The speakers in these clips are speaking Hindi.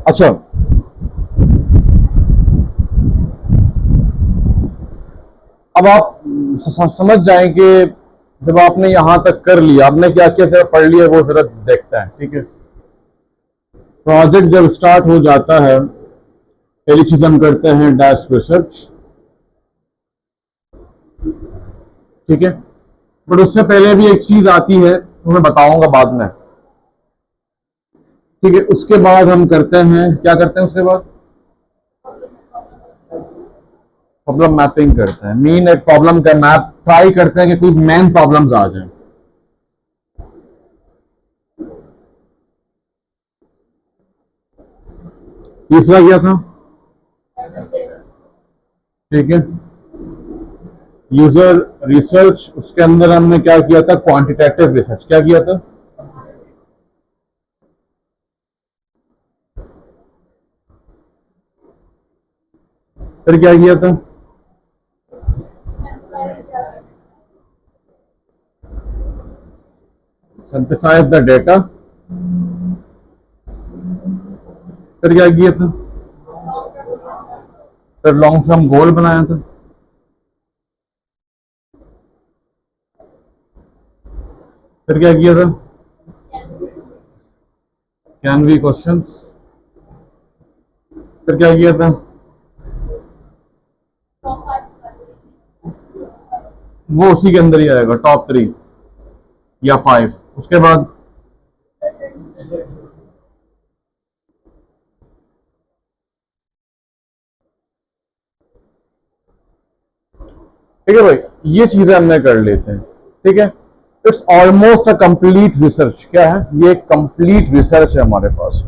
अच्छा, अब आप समझ जाएं कि जब आपने यहां तक कर लिया, आपने क्या क्या जरा पढ़ लिया वो जरा देखता है। ठीक है, प्रोजेक्ट जब स्टार्ट हो जाता है, पहली चीज हम करते हैं डैश रिसर्च। ठीक है, बट उससे पहले भी एक चीज आती है, तो मैं बताऊंगा बाद में। ठीक है, उसके बाद हम करते हैं, क्या करते हैं उसके बाद? प्रॉब्लम मैपिंग करते हैं। मीन एक प्रॉब्लम का मैप ट्राई करते हैं कि कोई मेन प्रॉब्लम्स आ जाए। तीसरा क्या था? ठीक है, यूजर रिसर्च। उसके अंदर हमने क्या किया था? Quantitative research. क्या किया था? फिर क्या किया था? Synthesise the data. फिर क्या किया था? फिर लॉन्ग टर्म गोल बनाया था। फिर क्या किया था? Can be questions. फिर क्या किया था? वो उसी के अंदर ही आएगा, टॉप 3 या 5। उसके बाद ठीक है भाई, ये चीजें हमने कर लेते हैं। ठीक है, it's almost a complete research. क्या है ये? कंप्लीट रिसर्च है हमारे पास।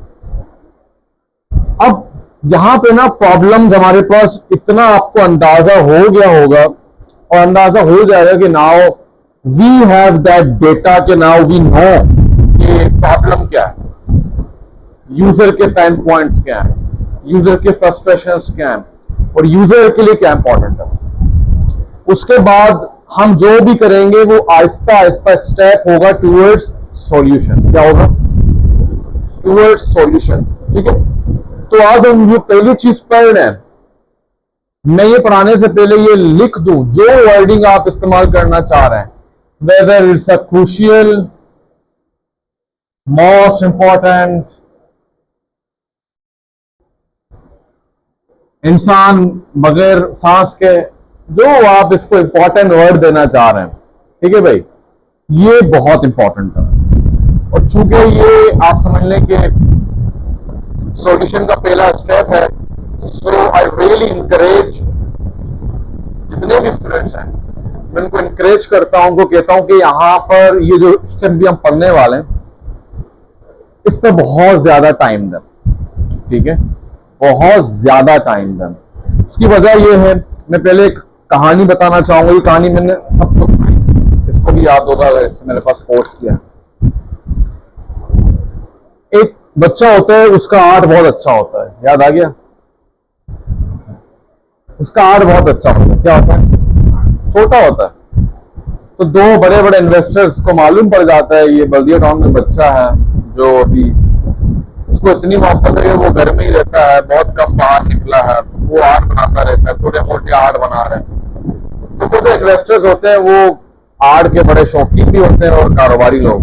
अब यहां पे ना प्रॉब्लम्स हमारे पास इतना आपको अंदाजा हो गया होगा, और अंदाजा हो जाएगा कि now we have that data, के नाउ वी नो कि प्रॉब्लम क्या है, यूजर के पेन पॉइंट्स क्या है, यूजर के फ्रस्ट्रेशंस क्या है, और यूजर के लिए क्या इंपॉर्टेंट है। उसके बाद हम जो भी करेंगे वो आहिस्ता आहिस्ता स्टेप होगा टूवर्ड्स सॉल्यूशन। क्या होगा? Towards solution. ठीक है, तो आज हम ये पहली चीज पढ़ रहे हैं। मैं ये पढ़ाने से पहले ये लिख दूं जो वर्डिंग आप इस्तेमाल करना चाह रहे हैं, whether it's a crucial, most important, इंसान बगैर सांस के, जो आप इसको इंपॉर्टेंट वर्ड देना चाह रहे हैं। ठीक है भाई, ये बहुत इंपॉर्टेंट है। और चूंकि ये आप समझ लें कि सॉल्यूशन का पहला स्टेप है, सो आई रियली इंकरेज जितने भी स्टूडेंट्स हैं, मैं उनको इंकरेज करता हूं, उनको कहता हूं कि यहां पर ये जो स्टेप भी हम पढ़ने वाले हैं, इस पर बहुत ज्यादा टाइम दें। ठीक है, बहुत ज्यादा टाइम दें। इसकी वजह यह है, मैं पहले एक कहानी बताना चाहूंगा। ये कहानी मैंने सबको सुनाई, इसको भी याद होगा अगर इससे मेरे पास कोर्स किया। एक बच्चा होता है, उसका आर्ट बहुत अच्छा होता है। याद आ गया? उसका आर्ट बहुत अच्छा होता है। क्या होता है? छोटा होता है। तो दो बड़े बड़े इन्वेस्टर्स को मालूम पड़ जाता है ये बल्दिया टाउन में बच्चा है जो अभी, उसको इतनी मोहब्बत है कि वो घर में ही रहता है, बहुत कम बाहर निकला है, वो आर्ट बनाता रहता है, छोटे मोटे आर्ट बना रहे हैं। तो जो इन्वेस्टर्स होते हैं वो आर्ट के बड़े शौकीन भी होते हैं और कारोबारी लोग।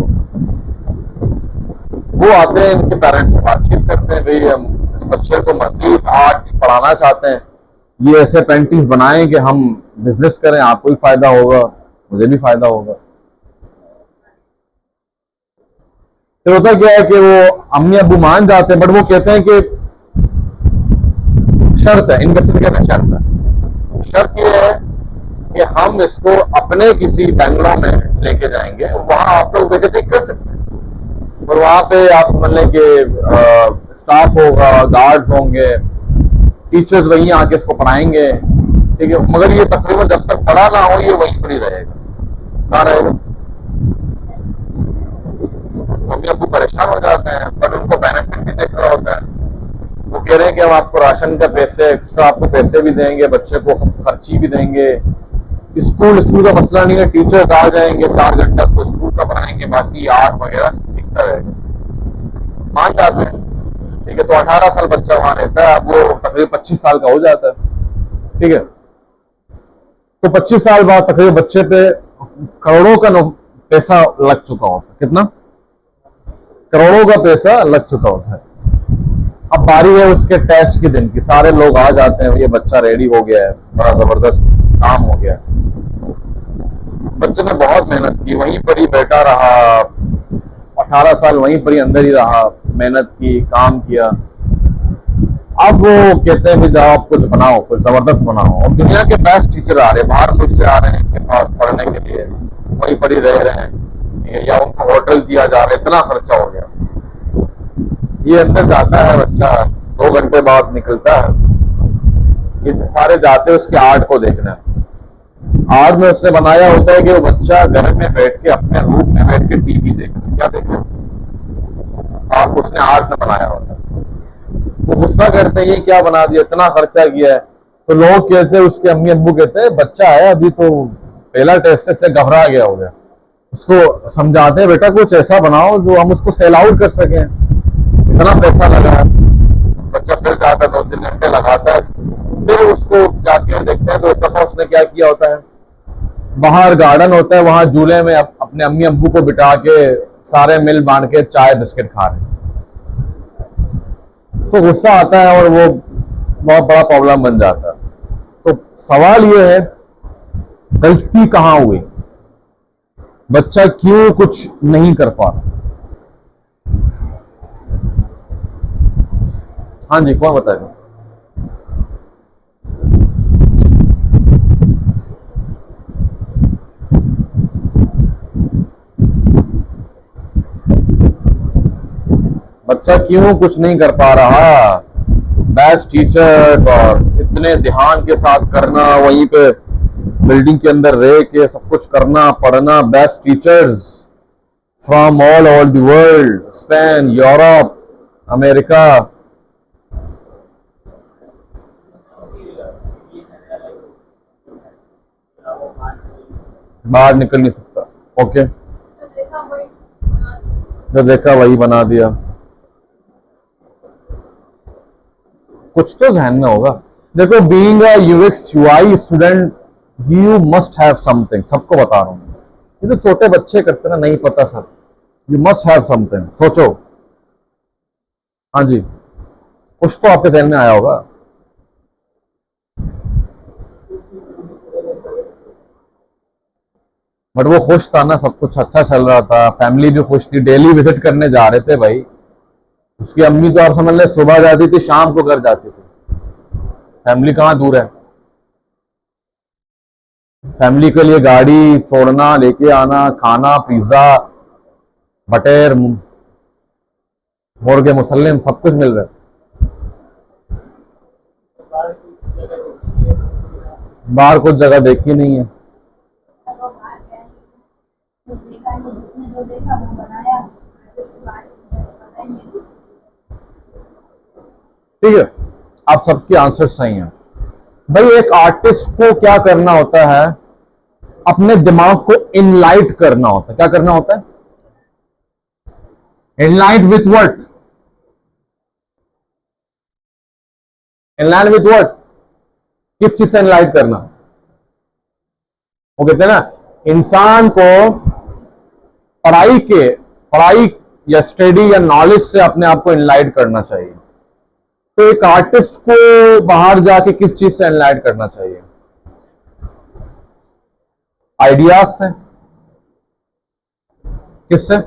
वो आते हैं, इनके पेरेंट्स से बातचीत करते हैं, भाई हम इस बच्चे को मजीद आर्ट पढ़ाना चाहते हैं, ये ऐसे पेंटिंग्स बनाएं कि हम बिजनेस करें, आपको भी फायदा होगा, मुझे भी फायदा होगा। तो होता क्या है कि वो अम्मी अबू मान जाते हैं, बट वो कहते हैं कि शर्त है, इन्वेस्टर कहते हैं शर्त है, शर्त ये है कि हम इसको अपने किसी बैंगलोर में लेके जाएंगे, वहां आप लोग विजिटिंग कर सकते हैं, और वहां पे आप समझ लें कि स्टाफ होगा, गार्ड्स होंगे, टीचर्स वहीं आके इसको पढ़ाएंगे। ठीक है, मगर ये तकरीबन जब तक पढ़ा ना हो ये वहीं पर ही रहेगा। कहाँ रहेगा? मम्मी अबू परेशान हो जाते हैं, बट उनको बेनिफिट भी देख रहा होता है। वो कह रहे हैं कि हम आपको राशन का पैसे, एक्स्ट्रा आपको पैसे भी देंगे, बच्चे को खर्ची भी देंगे, स्कूल का मसला नहीं है, टीचर्स आ जाएंगे, 4 घंटा उसको स्कूल का पढ़ाएंगे, बाकी आर्ट वगैरह सीखता रहेगा। मान जाते हैं। ठीक है, तो 18 साल बच्चा वहां रहता है, अब वो तकरीबन 25 साल का हो जाता है। ठीक है, तो 25 साल बाद तकरीबन बच्चे पे करोड़ों का पैसा लग चुका होता है। कितना? करोड़ों का पैसा लग चुका होता है। अब बारी है उसके टेस्ट के दिन की, सारे लोग आ जाते हैं, ये बच्चा रेडी हो गया है, बड़ा जबरदस्त काम हो गया है। बच्चे ने बहुत मेहनत की, वहीं पर ही बैठा रहा, 18 साल वहीं पर ही अंदर ही रहा, मेहनत की, काम किया। अब वो कहते हैं कि जाओ आप कुछ बनाओ, कुछ जबरदस्त बनाओ। और दुनिया के बेस्ट टीचर आ रहे हैं, बाहर मुल्क से आ रहे हैं इसके पास पढ़ने के लिए, वहीं पर ही रह रहे हैं, या उनको होटल दिया जा रहा है, इतना खर्चा हो गया। ये अंदर जाता है बच्चा, 2 घंटे बाद निकलता है, ये सारे जाते हैं उसके आर्ट को देखने। आर्ट में उसने बनाया होता है कि वो बच्चा घर में बैठ के, अपने रूम में बैठ के टीवी देखे, क्या देखे, आप उसने आर्ट में बनाया होता है। वो गुस्सा करते हैं, ये क्या बना दिया, इतना खर्चा किया है। तो लोग कहते हैं, उसके अम्मी अब्बू कहते हैं, बच्चा है अभी तो पहला टेस्ट से घबरा गया हो गया। उसको समझाते हैं, बेटा कुछ ऐसा बनाओ जो हम उसको सेल आउट कर सकें, इतना पैसा लगा है। बच्चा फिर जाता है, 2-3 घंटे लगाता है, फिर उसको जाके देखते हैं तो इस दफा उसने क्या किया होता है, बाहर गार्डन होता है, वहां झूले में अपने अम्मी अब्बू को बिठा के सारे मिल बांट के चाय बिस्किट खा रहे हैं। उसको गुस्सा आता है और वो बहुत बड़ा प्रॉब्लम बन जाता है। तो सवाल ये है, गलती कहां हुई, बच्चा क्यों कुछ नहीं कर पा रहा? हाँ जी, कौन बताएगा? बच्चा क्यों कुछ नहीं कर पा रहा? बेस्ट टीचर्स और इतने ध्यान के साथ करना, वहीं पे बिल्डिंग के अंदर रह के सब कुछ करना, पढ़ना, best teachers from all over the world, Spain, Europe, America. बाहर निकल नहीं सकता। ओके, जो देखा वही बना दिया। कुछ तो जहन में होगा। देखो, being a UX UI student, you must have something. सबको बता रहा हूं, ये तो छोटे बच्चे करते ना, नहीं पता sir, you must have something. सोचो, हाँ जी, कुछ तो आपके जहन में आया होगा। बट वो खुश था ना, सब कुछ अच्छा चल रहा था, फैमिली भी खुश थी, डेली विजिट करने जा रहे थे भाई। उसकी अम्मी तो आप समझ ले, सुबह जाती थी, शाम को घर जाती थी। फैमिली कहाँ दूर है? फैमिली के लिए गाड़ी छोड़ना, लेके आना, खाना, पिज्जा, बटेर, मुर्गे मुसल्लम, सब कुछ मिल रहा है। बाहर कुछ जगह देखी नहीं है। ठीक है, आप सबके आंसर सही हैं भाई। एक आर्टिस्ट को क्या करना होता है, अपने दिमाग को इनलाइट करना होता है। क्या करना होता है? Enlight with what? Enlight with what? किस चीज से इनलाइट करना? वो कहते हैं ना, इंसान को पढ़ाई या स्टडी या नॉलेज से अपने आप को इनलाइट करना चाहिए। तो एक आर्टिस्ट को बाहर जाके किस चीज से एनलाइट करना चाहिए? आइडियाज से। किससे?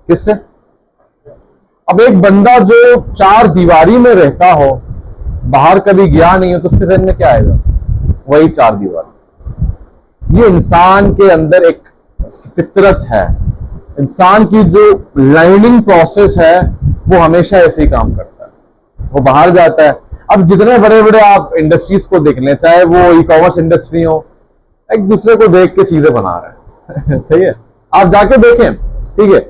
किससे? अब एक बंदा जो 4 दीवारी में रहता हो, बाहर कभी गया नहीं हो, तो उसके जहन में क्या आएगा? वही 4 दीवार। ये इंसान के अंदर एक फितरत है, इंसान की जो लर्निंग प्रोसेस है वो हमेशा ऐसे ही काम करता है। वो बाहर जाता है। अब जितने बड़े बड़े आप इंडस्ट्रीज को देख लें, चाहे वो ई कॉमर्स इंडस्ट्री हो, एक दूसरे को देख के चीजें बना रहे हैं सही है, आप जाके देखें। ठीक है,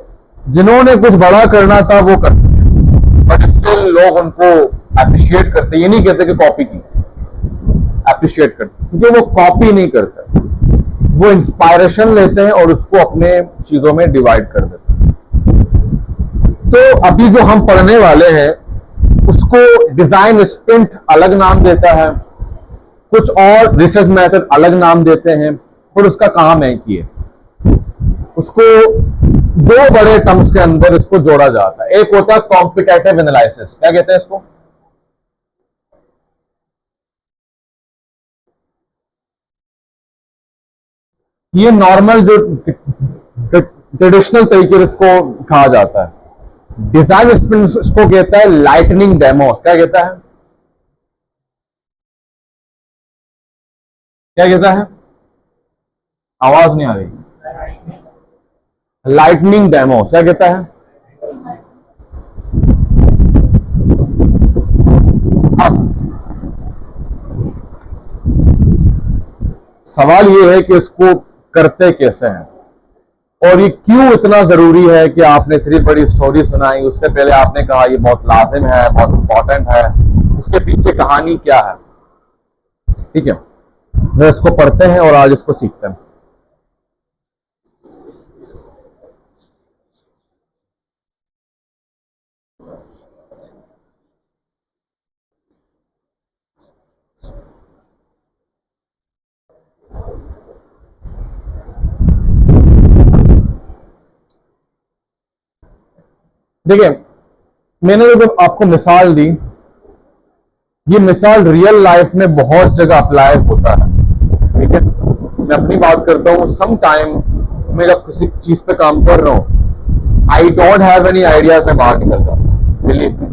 जिन्होंने कुछ बड़ा करना था वो कर चुके हैं, बट स्टिल लोग उनको अप्रिशिएट करते। ये नहीं कहते कि कॉपी की, अप्रिशिएट करते, क्योंकि वो कॉपी नहीं करते, वो इंस्पायरेशन लेते हैं और उसको अपने चीजों में डिवाइड कर देते हैं। तो अभी जो हम पढ़ने वाले हैं उसको डिजाइन स्प्रिंट अलग नाम देता है, कुछ और रिसर्च मेथड अलग नाम देते हैं, और उसका काम है कि उसको दो बड़े टर्म्स के अंदर इसको जोड़ा जाता है। एक होता है कॉम्पिटेटिव एनालिसिस, क्या कहते हैं इसको? ये नॉर्मल जो ट्रेडिशनल तरीके से इसको कहा जाता है। डिजाइन स्प्रिंट इसको कहता है लाइटनिंग डेमोस, क्या कहता है? क्या कहता है? आवाज नहीं आ रही। लाइटनिंग डेमोस क्या कहता है? अब सवाल यह है कि इसको करते कैसे हैं, और ये क्यों इतना जरूरी है कि आपने इतनी बड़ी स्टोरी सुनाई, उससे पहले आपने कहा ये बहुत लाजिम है, बहुत इंपॉर्टेंट है, इसके पीछे कहानी क्या है? ठीक है, तो इसको पढ़ते हैं और आज इसको सीखते हैं। देखिए, मैंने जो आपको मिसाल दी, ये मिसाल रियल लाइफ में बहुत जगह अप्लाई होता है। ठीक है, मैं अपनी बात करता हूँ। सम टाइम मैं जब किसी चीज पे काम कर रहा हूँ, I don't have any idea, मैं बाहर निकल जाता हूँ, बिलीव मी,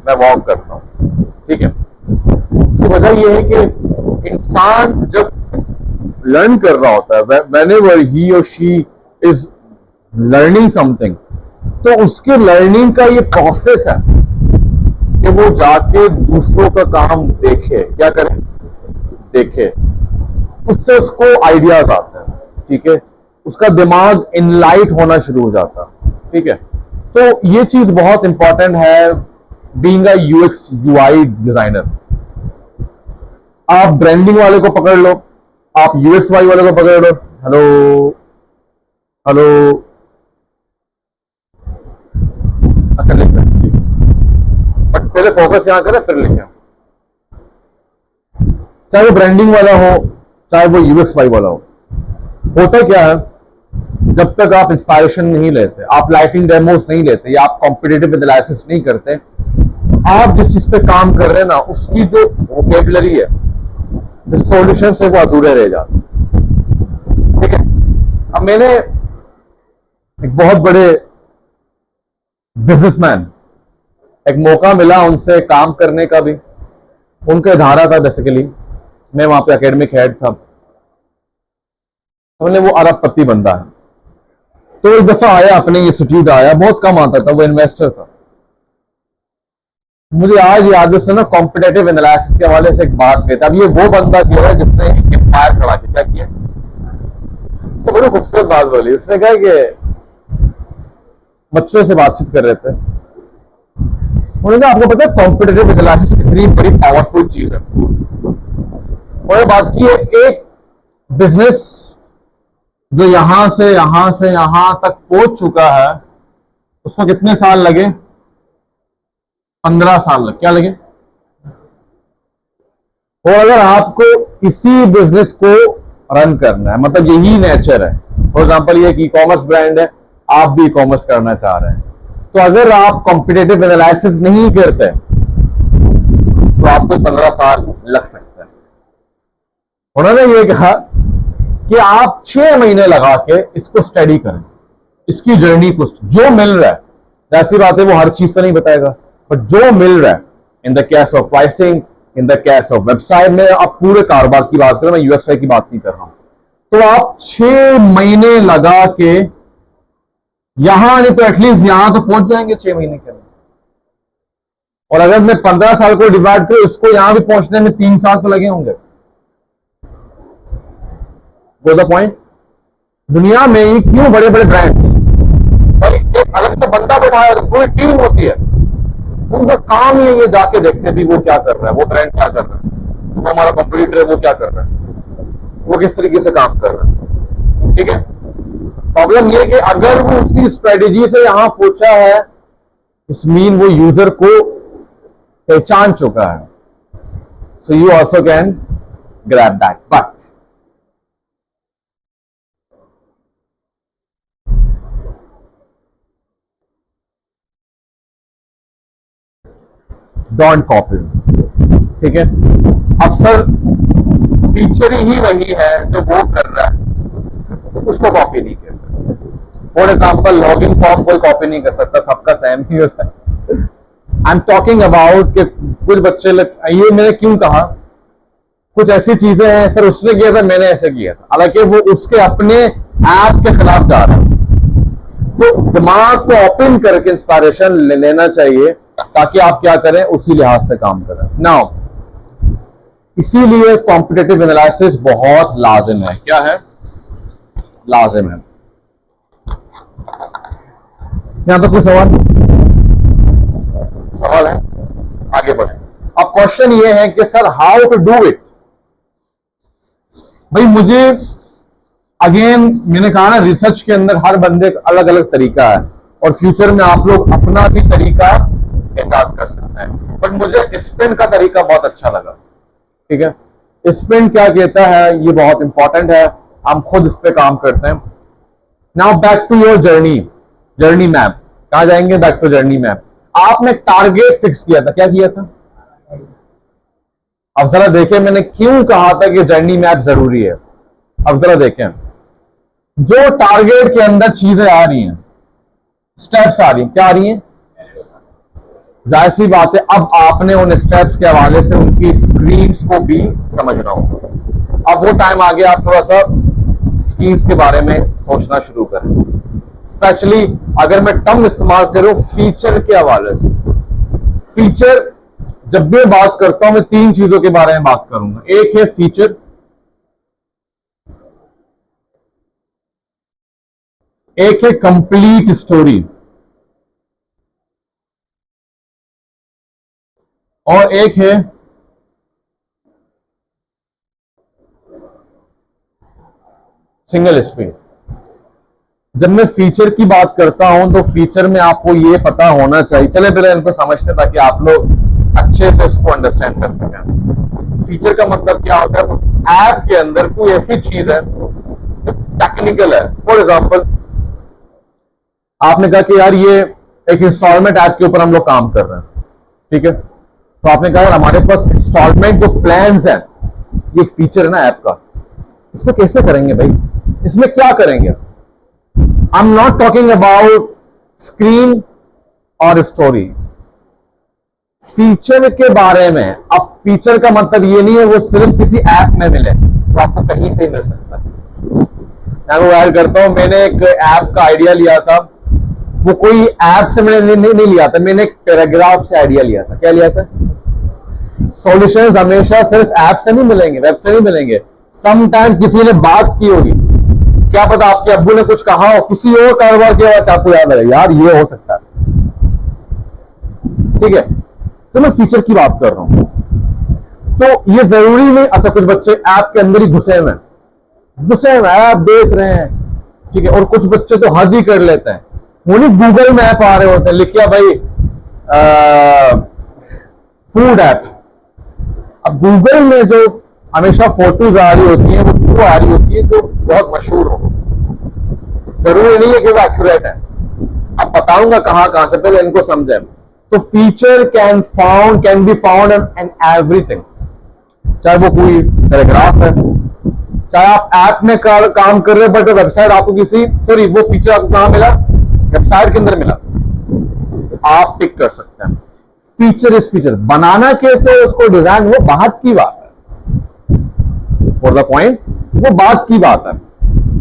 मैं वॉक करता हूँ। ठीक है, इसकी वजह यह है कि इंसान जब लर्न कर रहा होता है, व्हेनेवर ही और शी इज लर्निंग समथिंग, तो उसके लर्निंग का ये प्रोसेस है कि वो जाके दूसरों का काम देखे, क्या करे, देखे, उससे उसको आइडियाज आते हैं। ठीक है, उसका दिमाग इनलाइट होना शुरू हो जाता है। ठीक है, तो ये चीज बहुत इंपॉर्टेंट है being a UX UI designer. आप ब्रांडिंग वाले को पकड़ लो, आप यूएक्स वाई वाले को पकड़ लो, हेलो हेलो, अच्छा लिख रहे हैं, बट पहले फोकस यहां करें फिर लिखें। चाहे वो ब्रांडिंग वाला हो, चाहे वो यूएक्स वाई वाला हो, होता क्या है, जब तक आप इंस्पायरेशन नहीं लेते, आप लाइटिंग डेमोस नहीं लेते, या आप कॉम्पिटिटिव एनालिसिस नहीं करते, आप जिस चीज पे काम कर रहे हैं ना, उसकी जो वोकेबुलरी है, सॉल्यूशन से वो अधूरे रह जाते। ठीक है, अब मैंने एक बहुत बड़े बिजनेसमैन, एक मौका मिला उनसे काम करने का भी, उनका धारा था बेसिकली, मैं वहां पे एकेडमिक हेड था, उन्हें वो अरबपति बंदा है। तो एक दफा आया, अपने इंस्टीट्यूट आया, बहुत कम आता था, वो इन्वेस्टर था। मुझे आज याद है, उसने ना कॉम्पिटेटिव एनालिसिस के हवाले से एक बात कहता। अब ये वो बंदा किया है जिसने एम्पायर खड़ा किया, क्या किया, तो बड़ी खूबसूरत बात बोली। उसने कहा कि बच्चों से बातचीत कर रहे थे, उन्होंने कहा आपको पता है कॉम्पिटेटिव एनालिसिस कितनी बड़ी पावरफुल चीज है। उन्होंने बात की है, एक बिजनेस जो यहां से यहां तक पहुंच चुका है, उसको कितने साल लगे? 15 साल लगे। क्या लगे? और अगर आपको इसी बिजनेस को रन करना है, मतलब यही नेचर है, फॉर एग्जांपल ये एक ई कॉमर्स ब्रांड है, आप भी ई कॉमर्स करना चाह रहे हैं, तो अगर आप कॉम्पिटिटिव एनालिसिस नहीं करते तो आपको 15 साल लग सकते हैं। उन्होंने ये कहा कि आप 6 महीने लगा के इसको स्टडी करें, इसकी जर्नी को, जो मिल रहा है। ऐसी बात है वो हर चीज तो नहीं बताएगा, बट जो मिल रहा है, in the case of pricing, in the case of website में, आप पूरे कारोबार की बात करें, मैं यूएक्सआई की बात नहीं कर रहा हूं, तो आप 6 महीने लगा के यहां नहीं तो एटलीस्ट यहां तो पहुंच जाएंगे 6 महीने के अंदर। और अगर मैं 15 साल को डिवाइड करूं, इसको यहां भी पहुंचने में 3 साल तो लगे होंगे। Go the point. दुनिया में ही क्यों बड़े बड़े ब्रांड्स और एक अलग से बंदा बैठाया होता है, पूरी टीम होती है, उनका काम ही ये जाके देखते भी वो क्या कर रहा है, वो ब्रांड क्या कर रहा है, वो हमारा कंपटीटर है वो क्या कर रहा है, वो किस तरीके से काम कर रहा है। ठीक है, प्रॉब्लम ये कि अगर वो उसी स्ट्रेटेजी से यहां पहुंचा है, इस मीन वो यूजर को पहचान चुका है. So you also can grab that. But don't copy. ठीक है. अब सर फीचर ही वही है जो वो कर रहा है, उसको कॉपी नहीं करता. फॉर एग्जाम्पल लॉगिन फॉर्म कोई कॉपी नहीं कर सकता, सबका सेम ही होता है. आई एम टॉकिंग अबाउट कि कुछ बच्चे ये मैंने क्यों कहा, कुछ ऐसी चीजें हैं सर उसने किया था मैंने ऐसे किया था, हालांकि वो उसके अपने ऐप के खिलाफ जा रहा है. तो दिमाग को ओपन करके इंस्पायरेशन लेना चाहिए ताकि आप क्या करें, उसी लिहाज से काम करें. नाउ इसीलिए कॉम्पिटिटिव एनालिसिस बहुत लाजिम है. क्या है? लाजिम है. यहां तो कोई सवाल है? आगे बढ़े. अब क्वेश्चन ये है कि sir how to do it. भाई मुझे अगेन मैंने कहा ना, रिसर्च के अंदर हर बंदे का अलग अलग तरीका है और फ्यूचर में आप लोग अपना भी तरीका इजाद कर सकते हैं. बट मुझे स्पिन का तरीका बहुत अच्छा लगा. ठीक है. स्पिन क्या कहता है, ये बहुत इंपॉर्टेंट है, हम खुद इस पे काम करते हैं. Now back to your journey map. कहां जाएंगे? Back to journey map. आपने टारगेट फिक्स किया था. क्या किया था? अब जरा देखें मैंने क्यों कहा था कि जर्नी मैप जरूरी है. अब जरा देखें, जो टारगेट के अंदर चीजें आ रही हैं, स्टेप्स आ रही हैं, क्या आ रही हैं? जाहिर सी बात है अब आपने उन स्टेप्स के हवाले से उनकी स्क्रीन्स को भी समझना होगा. अब वो टाइम आ गया आप थोड़ा सा स्क्रीन्स के बारे में सोचना शुरू करें. स्पेशली अगर मैं टर्म इस्तेमाल करूं फीचर के हवाले से. फीचर जब भी बात करता हूं मैं तीन चीजों के बारे में बात करूंगा. एक है फीचर, एक है कंप्लीट स्टोरी, और एक है सिंगल स्क्रीन. जब मैं फीचर की बात करता हूं तो फीचर में आपको ये पता होना चाहिए, चले पहले इनको समझते ताकि आप लोग अच्छे से इसको अंडरस्टैंड कर सकें. फीचर का मतलब क्या होता है? उस ऐप के अंदर कोई ऐसी चीज है जो टेक्निकल है. फॉर एग्जांपल आपने कहा कि यार ये एक इंस्टॉलमेंट ऐप के ऊपर हम लोग काम कर रहे हैं. ठीक है. तो आपने कहा यार हमारे पास इंस्टॉलमेंट जो प्लान्स हैं, ये एक फीचर है ना ऐप का, इसको कैसे करेंगे भाई, इसमें क्या करेंगे? I am not talking about screen और स्टोरी, फीचर के बारे में. अब फीचर का मतलब ये नहीं है वो सिर्फ किसी ऐप में मिले, तो आपको कहीं से ही मिल सकता है. मैं वो ऐड करता हूं, मैंने एक ऐप का आइडिया लिया था, वो कोई ऐप से मैंने नहीं लिया था, मैंने एक पैराग्राफ से आइडिया लिया था. क्या लिया था? सॉल्यूशंस हमेशा सिर्फ ऐप से नहीं मिलेंगे, वेब से नहीं मिलेंगे. सम टाइम किसी ने बात की होगी, क्या पता आपके अब्बू ने कुछ कहा हो, किसी और कारोबार की वजह से आपको याद आएगा यार ये हो सकता है. ठीक है. तो मैं फीचर की बात कर रहा हूं. तो ये जरूरी नहीं. अच्छा कुछ बच्चे ऐप के अंदर ही घुसे हुए ऐप देख रहे हैं. ठीक है. और कुछ बच्चे तो हद ही कर लेते हैं, वो नहीं गूगल मैप आ रहे होते हैं, लिखिया भाई फूड ऐप. अब गूगल में जो हमेशा फोटोज आ रही होती हैं वो आ रही होती है जो बहुत मशहूर हो. जरूरी नहीं है कि वो एक्यूरेट है. अब बताऊंगा कहां से, पहले इनको समझें. तो feature can be found in everything, चाहे वो कोई पैराग्राफ है, चाहे आप ऐप में काम कर रहे हैं बट वेबसाइट आपको वो फीचर आपको कहां मिला? वेबसाइट के अंदर मिला, तो आप पिक कर सकते हैं. फीचर बनाना कैसे, उसको डिजाइन, वो बात की बात है. फॉर द पॉइंट, वो बात की बात है.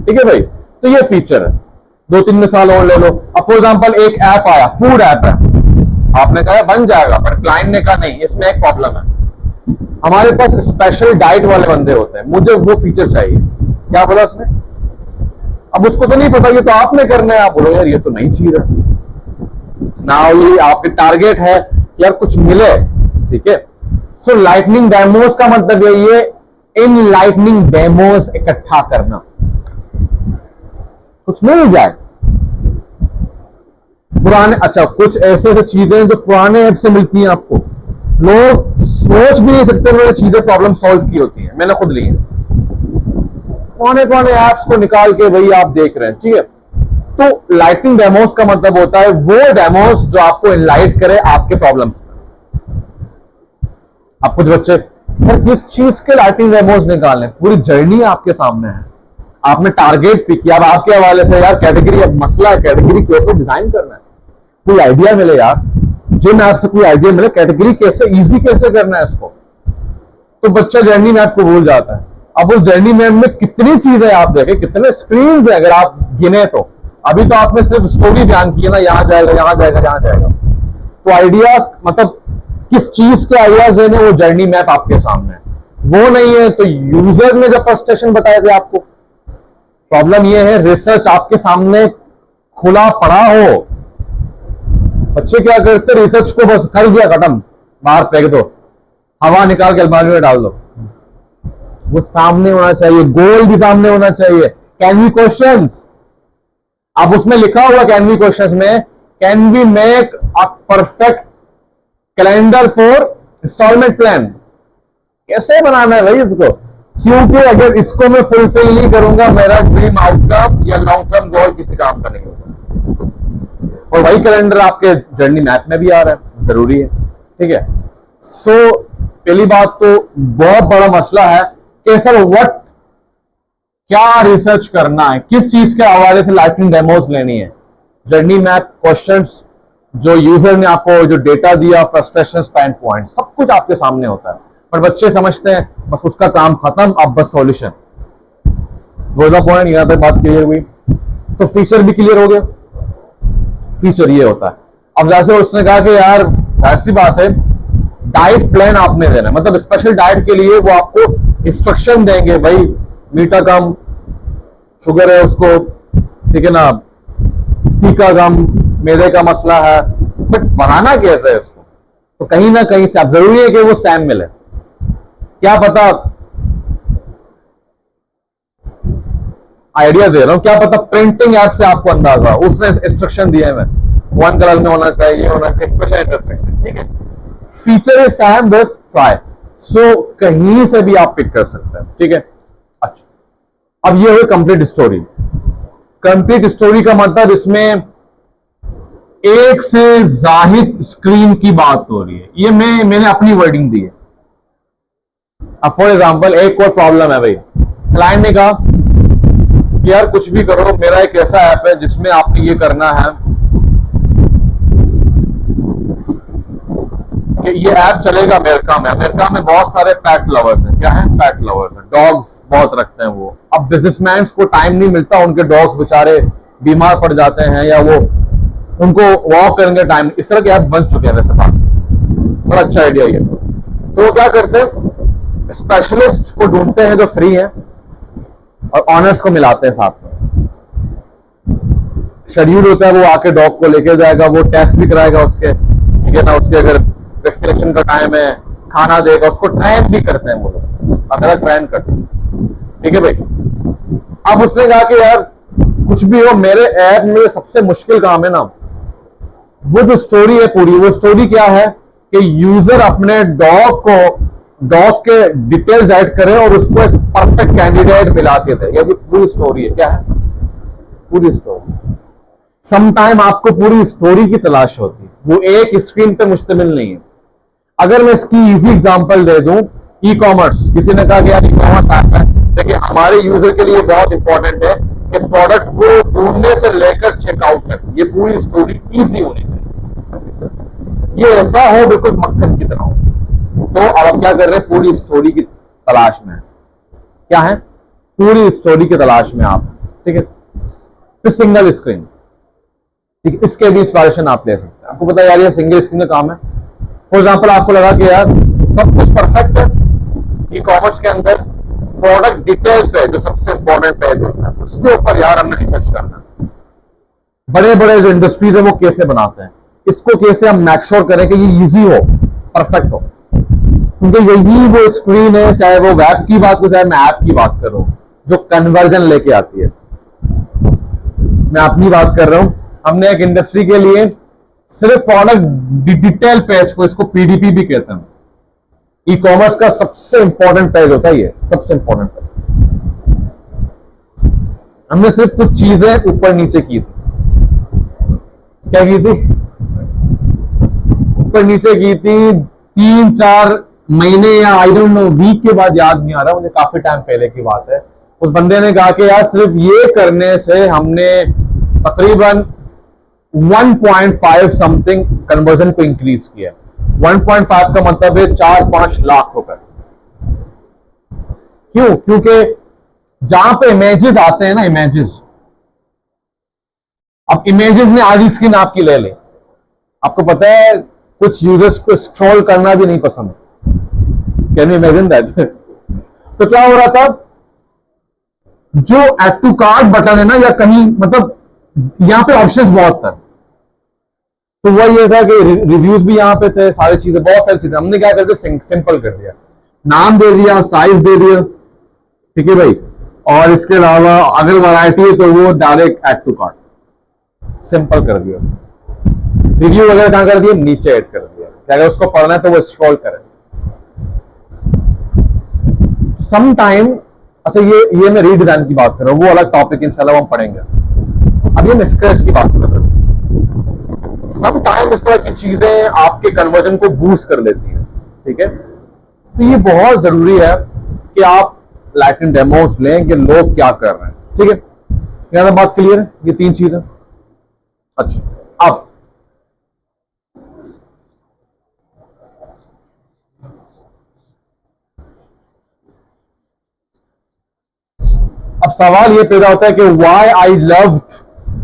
ठीक है भाई. तो ये फीचर है. दो तीन मिसाल और ले लो. अब फॉर एग्जांपल एक ऐप आया, फूड ऐप है, आपने कहा बन जाएगा, पर क्लाइंट ने कहा नहीं, इसमें एक प्रॉब्लम है. हमारे पास स्पेशल डाइट वाले बंदे होते हैं, मुझे वो फीचर चाहिए. क्या बोला उसने? अब उसको तो नहीं पता, ये तो आपने करना है. आप बोलो यार ये तो नई चीज है. नाउ ये आपके टारगेट है यार कुछ मिले. ठीक है. सो लाइटनिंग डेमोस का मतलब यही है, इन लाइटनिंग डेमोस इकट्ठा करना. कुछ मिल जाए। पुराने, अच्छा कुछ ऐसे ऐसे चीजें जो पुराने ऐप से मिलती हैं आपको, लोग सोच भी नहीं सकते उन्होंने चीजें प्रॉब्लम सॉल्व की होती हैं, मैंने खुद ली है। पुराने पुराने ऐप्स को निकाल के भाई आप देख रहे हैं, ठीक है। तो लाइटिंग डेमोस का मतलब होता है वो डेमोस जो आपको इनलाइट करे आपके प्रॉब्लम्स में। अब कुछ बच्चे सर किस चीज के लाइटिंग डेमोस निकालने, पूरी जर्नी आपके सामने है, आपने टारगेट पिक किया, अब आपके हवाले से यार कैटेगरी, अब मसला है कैटेगरी कैसे डिजाइन करना है, कोई आइडिया मिले यार, जिन ऐप से कोई आइडिया मिले कैटेगरी कैसे इजी कैसे करना है इसको, तो बच्चा जर्नी मैप को भूल जाता है। अब उस जर्नी मैप में कितनी चीजें आप देखें, कितने स्क्रीन है अगर आप गिने तो, अभी तो आपने सिर्फ स्टोरी बयान की है ना, यहां जाएगा यहां जाएगा यहां जाएगा, तो आइडियाज मतलब किस चीज के आइडियाज लेने, वो जर्नी मैप आपके सामने है, वो नहीं है तो यूजर ने जब फ्रस्ट्रेशन बताया था आपको, प्रॉब्लम ये है रिसर्च आपके सामने खुला पड़ा हो, बच्चे क्या करते रिसर्च को बस कर दिया खत्म, बाहर फेंक दो, हवा निकाल के अलमारी में डाल दो। वो सामने होना चाहिए, गोल भी सामने होना चाहिए, कैन वी क्वेश्चंस, अब उसमें लिखा हुआ कैन वी क्वेश्चंस में, can we make a perfect calendar for installment plan, कैसे बनाना है भाई इसको, क्योंकि अगर इसको मैं फुलफिल नहीं करूंगा मेरा ड्रीम आउटकम या लॉन्ग टर्म गोल किसी काम का नहीं होगा। और वही कैलेंडर आपके जर्नी मैप में भी आ रहा है, जरूरी है, ठीक है। सो पहली बात तो बहुत बड़ा मसला है कि सर व्हाट, क्या रिसर्च करना है, किस चीज के हवाले से लाइटिंग डेमोस लेनी है, जर्नी मैप, क्वेश्चंस जो यूजर ने आपको जो डेटा दिया, फ्रस्ट्रेशन, पेन पॉइंट, सब कुछ आपके सामने होता है, पर बच्चे समझते हैं बस उसका काम खत्म, अब बस सॉल्यूशन, रोजा पॉइंट यहां तक बात क्लियर हुई। तो फीचर भी क्लियर हो गया, फीचर ये होता है। अब जैसे उसने कहा कि यार ऐसी बात है, डाइट प्लान आपने देना, मतलब स्पेशल डाइट के लिए वो आपको इंस्ट्रक्शन देंगे, भाई मीठा कम, शुगर है उसको, ठीक है ना, तीखा कम, मैदे का मसला है, बट बनाना कैसे है इसको, तो कहीं ना कहीं से आप, जरूरी है कि वो सैम मिले, क्या पता, आइडिया दे रहा हूं, क्या पता प्रिंटिंग ऐप से आपको अंदाजा, उसने इंस्ट्रक्शन दिए हैं, वन कलर में होना चाहिए, ये होना चाहिए, स्पेशल इंस्ट्रक्शन, ठीक है। फीचर है सैम, बस ट्राई, सो कहीं से भी आप पिक कर सकते हैं, ठीक है। अच्छा अब ये हुई कंप्लीट स्टोरी। कंप्लीट स्टोरी का मतलब इसमें एक से जाहिद स्क्रीन की बात हो रही है, ये मैंने अपनी वर्डिंग दी है। अब फॉर एग्जांपल एक और प्रॉब्लम है भाई, क्लाइंट ने कहा कि यार कुछ भी करो, मेरा एक ऐसा ऐप है जिसमें आपने ये करना है कि ये ऐप चलेगा अमेरिका में बहुत सारे पेट लवर्स हैं, क्या है, पेट लवर्स हैं, डॉग्स बहुत रखते हैं वो, अब बिजनेसमैन को टाइम नहीं मिलता, उनके डॉग्स बेचारे बीमार पड़ जाते हैं या वो उनको वॉक करने का टाइम, इस तरह के ऐप्स बन चुके हैं वैसे बात, बड़ा अच्छा आइडिया ये। तो वो क्या करते हैं, स्पेशलिस्ट को ढूंढते हैं जो फ्री है और ऑनर्स को मिलाते हैं साथ में, शेड्यूल होता है, वो आके डॉग को लेके जाएगा, वो टेस्ट भी कराएगा उसके, ठीक है ना, उसके अगर वैक्सीनेशन का टाइम है, खाना देगा, उसको ट्रेन भी करते हैं वो लोग, अगर ट्रेन करते हैं, ठीक है भाई। अब उसने कहा कि यार कुछ भी हो, मेरे ऐप में सबसे मुश्किल काम है ना, वो जो स्टोरी है पूरी, वो स्टोरी क्या है कि यूजर अपने डॉग के डिटेल्स ऐड करे और उसको एक परफेक्ट कैंडिडेट मिला के दे, ये पूरी स्टोरी है, क्या है, पूरी स्टोरी। समटाइम आपको पूरी स्टोरी की तलाश होती है, वो एक स्क्रीन पे मुश्तमिल नहीं है। अगर मैं इसकी इजी एग्जांपल दे दूं, ई कॉमर्स, किसी ने कहा कि यार ई कॉमर्स ऐप है, देखिए हमारे यूजर के लिए बहुत इंपॉर्टेंट है कि प्रोडक्ट को ढूंढने से लेकर चेकआउट तक ये पूरी स्टोरी इजी होनी चाहिए, ये ऐसा हो बिल्कुल मक्खन की तरह हो। तो अब क्या कर रहे हैं, पूरी स्टोरी की तलाश में, क्या है, पूरी स्टोरी की तलाश में आप, ठीक है। तो सिंगल स्क्रीन, ठीक है, इसके भी इंस्पिरेशन आप ले सकते हैं, आपको पता है यार ये सिंगल स्क्रीन का काम है। फॉर एग्जाम्पल आपको लगा कि यार सब कुछ परफेक्ट है ई कॉमर्स के अंदर, प्रोडक्ट डिटेल पे जो सबसे इंपॉर्टेंट पेज होता है उसके ऊपर यार हमने रिसर्च करना है, बड़े बड़े जो इंडस्ट्रीज है वो कैसे बनाते हैं, इसको कैसे हम मेक श्योर करें कि ये इजी हो, परफेक्ट हो, क्योंकि यही वो स्क्रीन है, चाहे वो वेब की बात करो चाहे मैं ऐप की बात करूं, जो कन्वर्जन लेके आती है। मैं अपनी बात कर रहा हूं। हमने एक इंडस्ट्री के लिए सिर्फ प्रोडक्ट डिटेल पेज को, इसको पीडीपी भी कहते हैं, ई कॉमर्स का सबसे इंपॉर्टेंट पेज होता है ये, सबसे इंपॉर्टेंट पेज। हमने सिर्फ कुछ चीजें ऊपर नीचे की थी। क्या की थी? ऊपर नीचे की थी 3-4 महीने या आई डोंट नो वीक के बाद, याद नहीं आ रहा मुझे, काफी टाइम पहले की बात है। उस बंदे ने कहा कि यार सिर्फ ये करने से हमने तकरीबन 1.5 समथिंग कन्वर्जन को इंक्रीज किया। 1.5 का मतलब है 4-5 लाख रुपए। क्यों? क्योंकि जहां पे इमेजेस आते हैं ना, इमेजेस, अब इमेजेस में आधी स्क्रीन आपकी ले ले। आपको पता है कुछ यूजर्स को स्क्रॉल करना भी नहीं पसंद। Can you imagine that? तो क्या हो रहा था, जो एड टू कार्ट बटन है ना, या कहीं मतलब यहां पे ऑप्शंस बहुत थे, तो वह ये था कि रिव्यूज भी यहां पे थे, सारी चीजें, बहुत सारी चीजें। हमने क्या करके सिंपल कर दिया, नाम दे दिया, साइज दे दिया, ठीक है भाई, और इसके अलावा अगर वैरायटी है तो वो direct add to cart, simple कर दिया। रिव्यू वगैरह कहां कर दिया? नीचे ऐड कर दिया, अगर उसको पढ़ना है तो वो स्क्रॉल करें। सम टाइम, अच्छा ये मैं रीडिजाइन की बात कर रहा हूं, वो अलग टॉपिक इंशाल्लाह हम पढ़ेंगे। अब ये मैं स्क्रैच की बात कर रहा हूं। सम टाइम इस तरह की चीजें आपके कन्वर्जन को बूस्ट कर लेती हैं, ठीक है। तो ये बहुत जरूरी है कि आप लाइटिंग डेमोस लें कि लोग क्या कर रहे हैं, ठीक है। यहां बात क्लियर है, ये 3 चीजें। अच्छा, अब सवाल यह पैदा होता है कि why I loved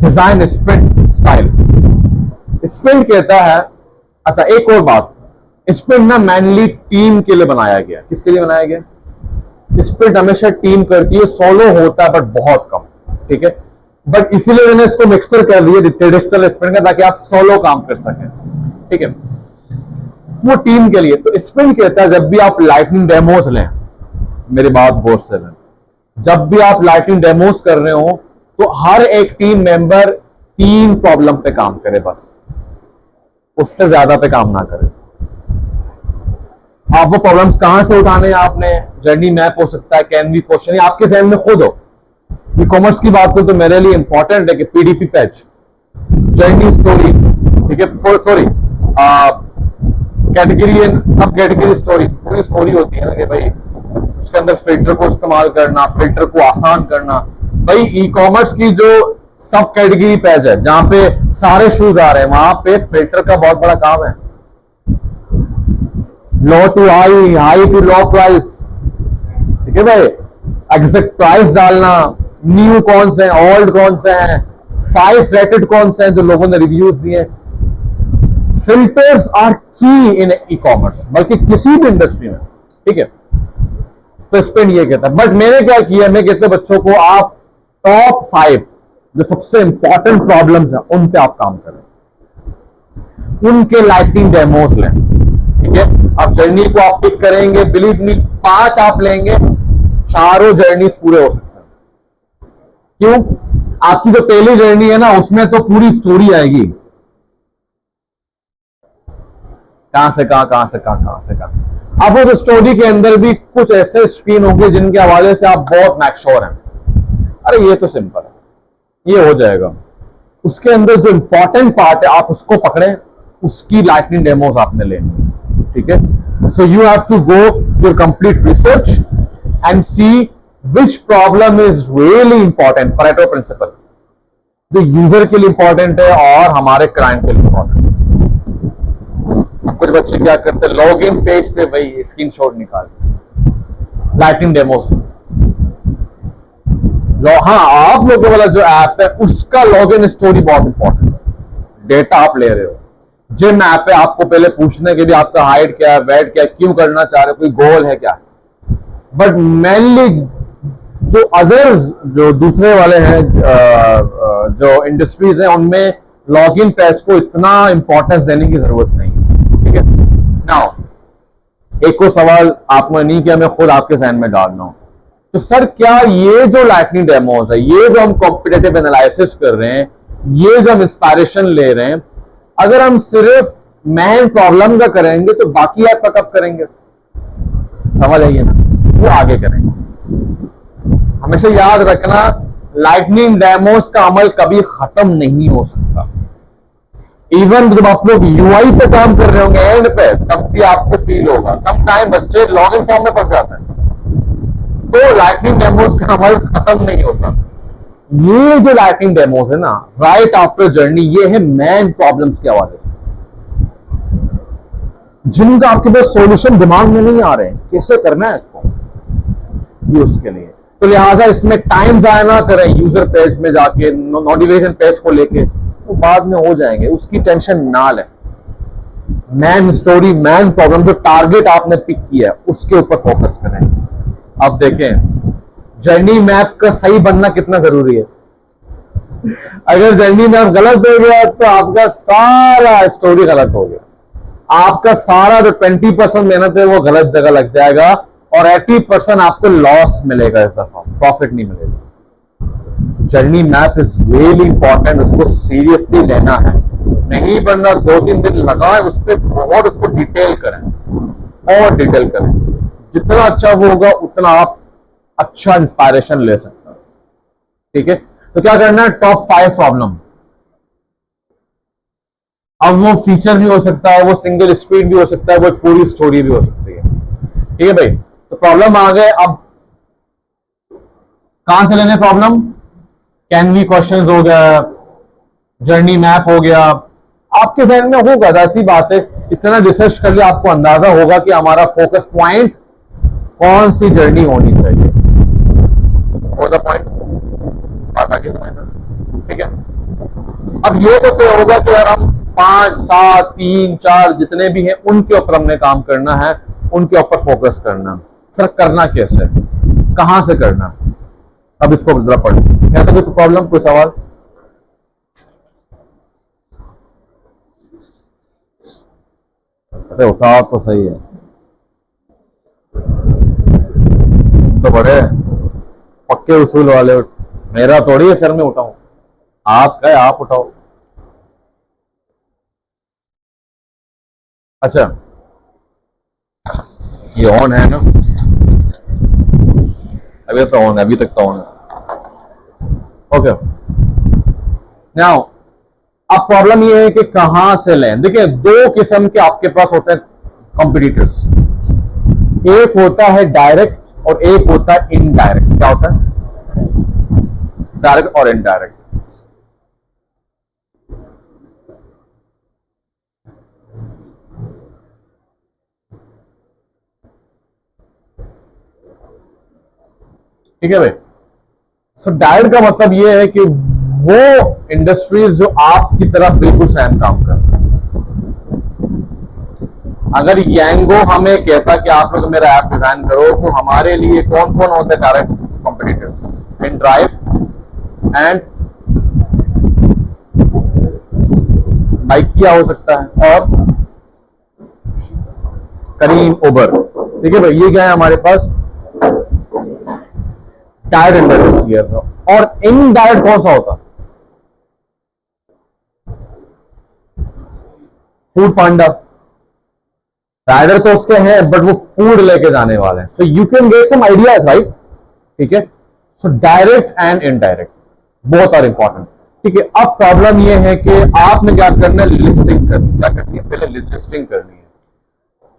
design sprint style. Sprint कहता है, अच्छा एक और बात, स्प्रिंट ना मैनली टीम के लिए बनाया गया। किसके लिए बनाया गया? स्प्रिंट हमेशा टीम करती है, सोलो होता है बट बहुत कम, ठीक है। बट इसीलिए मैंने इसको मिक्सचर कर दिया ट्रेडिशनल स्प्रिंट का, ताकि आप सोलो काम कर सकें, ठीक है। वो टीम के लिए। तो स्प्रिंट कहता है जब भी आप लाइटनिंग डेमोस लें, मेरी बात गौर से लें, जब भी आप लाइटिंग डेमोस कर रहे हो तो हर एक टीम मेंबर 3 प्रॉब्लम पे काम करे, बस उससे ज्यादा पे काम ना करे। आप वो प्रॉब्लम्स कहां से उठाने हैं आपने? जर्नी मैप हो सकता है, कैनवी क्वेश्चन, आपके जहन में खुद हो। ई कॉमर्स की बात करूं तो मेरे लिए इंपॉर्टेंट है कि पीडीपी पेज, जर्नी स्टोरी, ठीक है, सॉरी कैटेगरी एंड सब कैटेगरी स्टोरी, पूरी स्टोरी होती है ना कि भाई उसके अंदर फिल्टर को इस्तेमाल करना, फिल्टर को आसान करना। भाई ई कॉमर्स की जो सब कैटेगरी पेज है जहां पे सारे शूज आ रहे हैं, वहां पे फिल्टर का बहुत बड़ा काम है। Low to high, high to low price, ठीक है भाई, एग्जैक्ट प्राइस डालना, न्यू कौन से हैं, ओल्ड कौन से हैं, 5 रेटेड कौन से हैं जो लोगों ने रिव्यूज दिए। फिल्टर्स आर की इन ई कॉमर्स, बल्कि किसी भी इंडस्ट्री में, ठीक है। तो स्पेंड ये कहता है, बट मैंने क्या किया, मैं कहते बच्चों को आप टॉप 5 जो सबसे इंपॉर्टेंट प्रॉब्लम्स हैं उन पे आप काम करें, उनके लाइटिंग डेमोस लें, ठीक है। आप जर्नी को आप पिक करेंगे, बिलीव मी 5 आप लेंगे, चारों जर्नीज पूरे हो सकते हैं। क्यों? आपकी जो पहली जर्नी है ना, उसमें तो पूरी स्टोरी आएगी, कहां से कहां। अब उस स्टोरी के अंदर भी कुछ ऐसे स्क्रीन होंगे जिनके हवाले से आप बहुत मैक्श्योर हैं, अरे ये तो सिंपल है, ये हो जाएगा। उसके अंदर जो इंपॉर्टेंट पार्ट है आप उसको पकड़ें, उसकी लाइटनिंग डेमोस आपने लेनी, ठीक है। So you have to go your complete research and see which problem is really important, Pareto principle, जो यूजर के लिए इंपॉर्टेंट है और हमारे क्लाइंट के लिए इंपॉर्टेंट है। कुछ बच्चे क्या करते हैं, लॉग इन पेज पे भाई स्क्रीनशॉट निकाल, लाइटिंग डेमोस। हाँ, आप लोगों वाला जो ऐप है उसका लॉग इन स्टोरी बहुत इंपॉर्टेंट है। डेटा आप ले रहे हो, जिम ऐप है, आपको पहले पूछने के लिए आपका हाइट क्या है, वेट क्या है, क्यों करना चाह रहे हो, कोई गोल है क्या। बट मेनली जो अदर्स, जो दूसरे वाले हैं, जो इंडस्ट्रीज हैं, उनमें लॉग इन पेज को इतना इंपॉर्टेंस देने की जरूरत नहीं है, ठीक है। नाउ एक को सवाल आपने नहीं किया, मैं खुद आपके जहन में डाल रहा हूं तो सर क्या ये जो लाइटनिंग डेमोज है, ये जो हम कॉम्पिटेटिव एनालिसिस कर रहे हैं, ये जो हम इंस्पायरेशन ले रहे हैं, अगर हम सिर्फ मेन प्रॉब्लम का करेंगे तो बाकी ऐप का कब करेंगे? समझ आइए ना, वो आगे करेंगे। हमेशा याद रखना, लाइटनिंग डेमोस का अमल कभी खत्म नहीं हो सकता। इवन जब आप लोग यूआई पे काम कर रहे होंगे एंड पे, तब भी आपको फील होगा सम टाइम बच्चे लॉग इन फॉर्म में फंस जाते हैं। तो लाइटनिंग डेमोस का अमल खत्म नहीं होता। ये जो लाइटनिंग डेमोस है ना, राइट आफ्टर जर्नी, ये है मेन प्रॉब्लम्स के हवाले से, जिनका आपके पास सॉल्यूशन दिमाग में नहीं आ रहे हैं, कैसे करना है इसको, ये उसके लिए। तो लिहाजा इसमें टाइम जाया ना करें यूजर पेज में जाके, नोटिफिकेशन पेज को लेके, तो बाद में हो जाएंगे, उसकी टेंशन ना लें। मैन स्टोरी, मैन प्रॉब्लम, जो टारगेट आपने पिक किया है उसके ऊपर फोकस करें। अब देखें जर्नी मैप का सही बनना कितना जरूरी है। अगर जर्नी मैप गलत हो गया तो आपका सारा स्टोरी गलत हो गया, आपका सारा जो 20% मेहनत है वो गलत जगह लग जाएगा, और 80% आपको लॉस मिलेगा, इस दफा प्रॉफिट नहीं मिलेगा। Journey map is really important, उसको सीरियसली लेना है। नहीं बनना 2-3 दिन लगाए उस पर, बहुत उसको डिटेल करें और डिटेल करें। जितना अच्छा वो होगा उतना आप अच्छा इंस्पायरेशन ले सकते हैं। ठीक है, तो क्या करना है, टॉप 5 प्रॉब्लम। अब वो फीचर भी हो सकता है, वो सिंगल स्क्रीन भी हो सकता है, वो पूरी स्टोरी भी हो सकती है। ठीक है भाई, तो प्रॉब्लम आ गए। अब कहां से लेने प्रॉब्लम? कैन वी क्वेश्चंस हो गया, जर्नी मैप हो गया, आपके जहन में होगा, ऐसी बात है। इतना रिसर्च कर लिया, आपको अंदाजा होगा कि हमारा फोकस पॉइंट कौन सी जर्नी होनी चाहिए। पॉइंट बात आगे समझना, ठीक है। अब ये तो तय होगा कि यार हम 5, 7, 3, 4 जितने भी हैं उनके ऊपर हमने काम करना है, उनके ऊपर फोकस करना। सर करना कैसे, कहां से करना? अब इसको जरा पढ़ो। क्या तो कोई प्रॉब्लम, कोई सवाल? अरे उठाओ तो सही है, तो बड़े पक्के उसूल वाले। मेरा थोड़ी है फिर मैं उठाऊं, आपका है, आप उठाओ। अच्छा ये ऑन है ना? अभी तो ऑन है, अभी तक तो ऑन है। ओके, नाउ अब प्रॉब्लम ये है कि कहां से लें। देखिए 2 किस्म के आपके पास होते हैं कॉम्पिटिटर्स, एक होता है डायरेक्ट और एक होता है इनडायरेक्ट। क्या होता है? डायरेक्ट और इनडायरेक्ट। ठीक है भाई, सो डायरेक्ट का मतलब यह है कि वो इंडस्ट्रीज जो आपकी तरह बिल्कुल सेम काम कर रहे हैं। अगर यांगो हमें कहता कि आप लोग मेरा ऐप डिजाइन करो, तो हमारे लिए कौन कौन होते हैं direct competitors? InDrive and Bykea हो सकता है, और करीम, उबर। ठीक है भाई, ये क्या है हमारे पास? Direct industry. और इनडायरेक्ट कौन सा होता? फूड पांडा। राइडर तो उसके हैं बट वो फूड लेके जाने वाले हैं। So you can get some ideas, right? ठीक है, so direct and indirect both are important. ठीक है, अब प्रॉब्लम ये है कि आपने क्या करना है, लिस्टिंग करनी। क्या करनी है? पहले लिस्टिंग करनी है।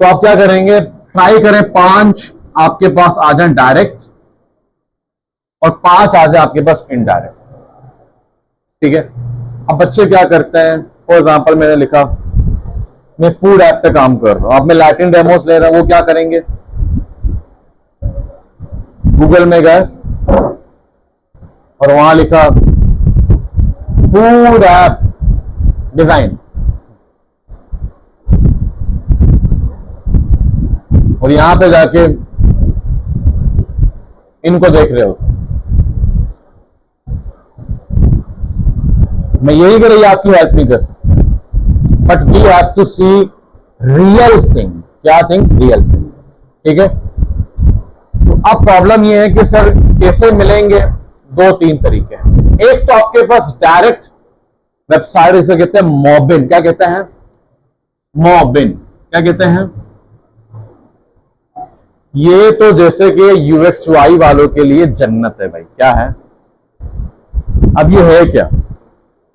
तो आप क्या करेंगे, ट्राई करें 5 आपके पास आ जाए डायरेक्ट और 5 आ जाए आपके पास इनडायरेक्ट। ठीक है, अब बच्चे क्या करते हैं, फॉर एग्जांपल मैंने लिखा मैं फूड ऐप पे काम कर रहा हूं, अब मैं लाइटनिंग डेमोस ले रहा हूं, वो क्या करेंगे, गूगल में गए और वहां लिखा फूड ऐप डिजाइन, और यहां पे जाके इनको देख रहे हो। मैं यही कर रही आपकी हेल्प नहीं कर सकता, but we have to see real thing. क्या थिंग? Real thing. ठीक है, तो अब प्रॉब्लम ये है कि सर कैसे मिलेंगे? दो तीन तरीके हैं। एक तो आपके पास डायरेक्ट वेबसाइट, इसे कहते हैं मॉबिन। क्या कहते हैं? मॉबिन। क्या कहते हैं? ये तो जैसे कि यूएक्स यूआई वालों के लिए जन्नत है भाई। क्या है? अब ये है क्या?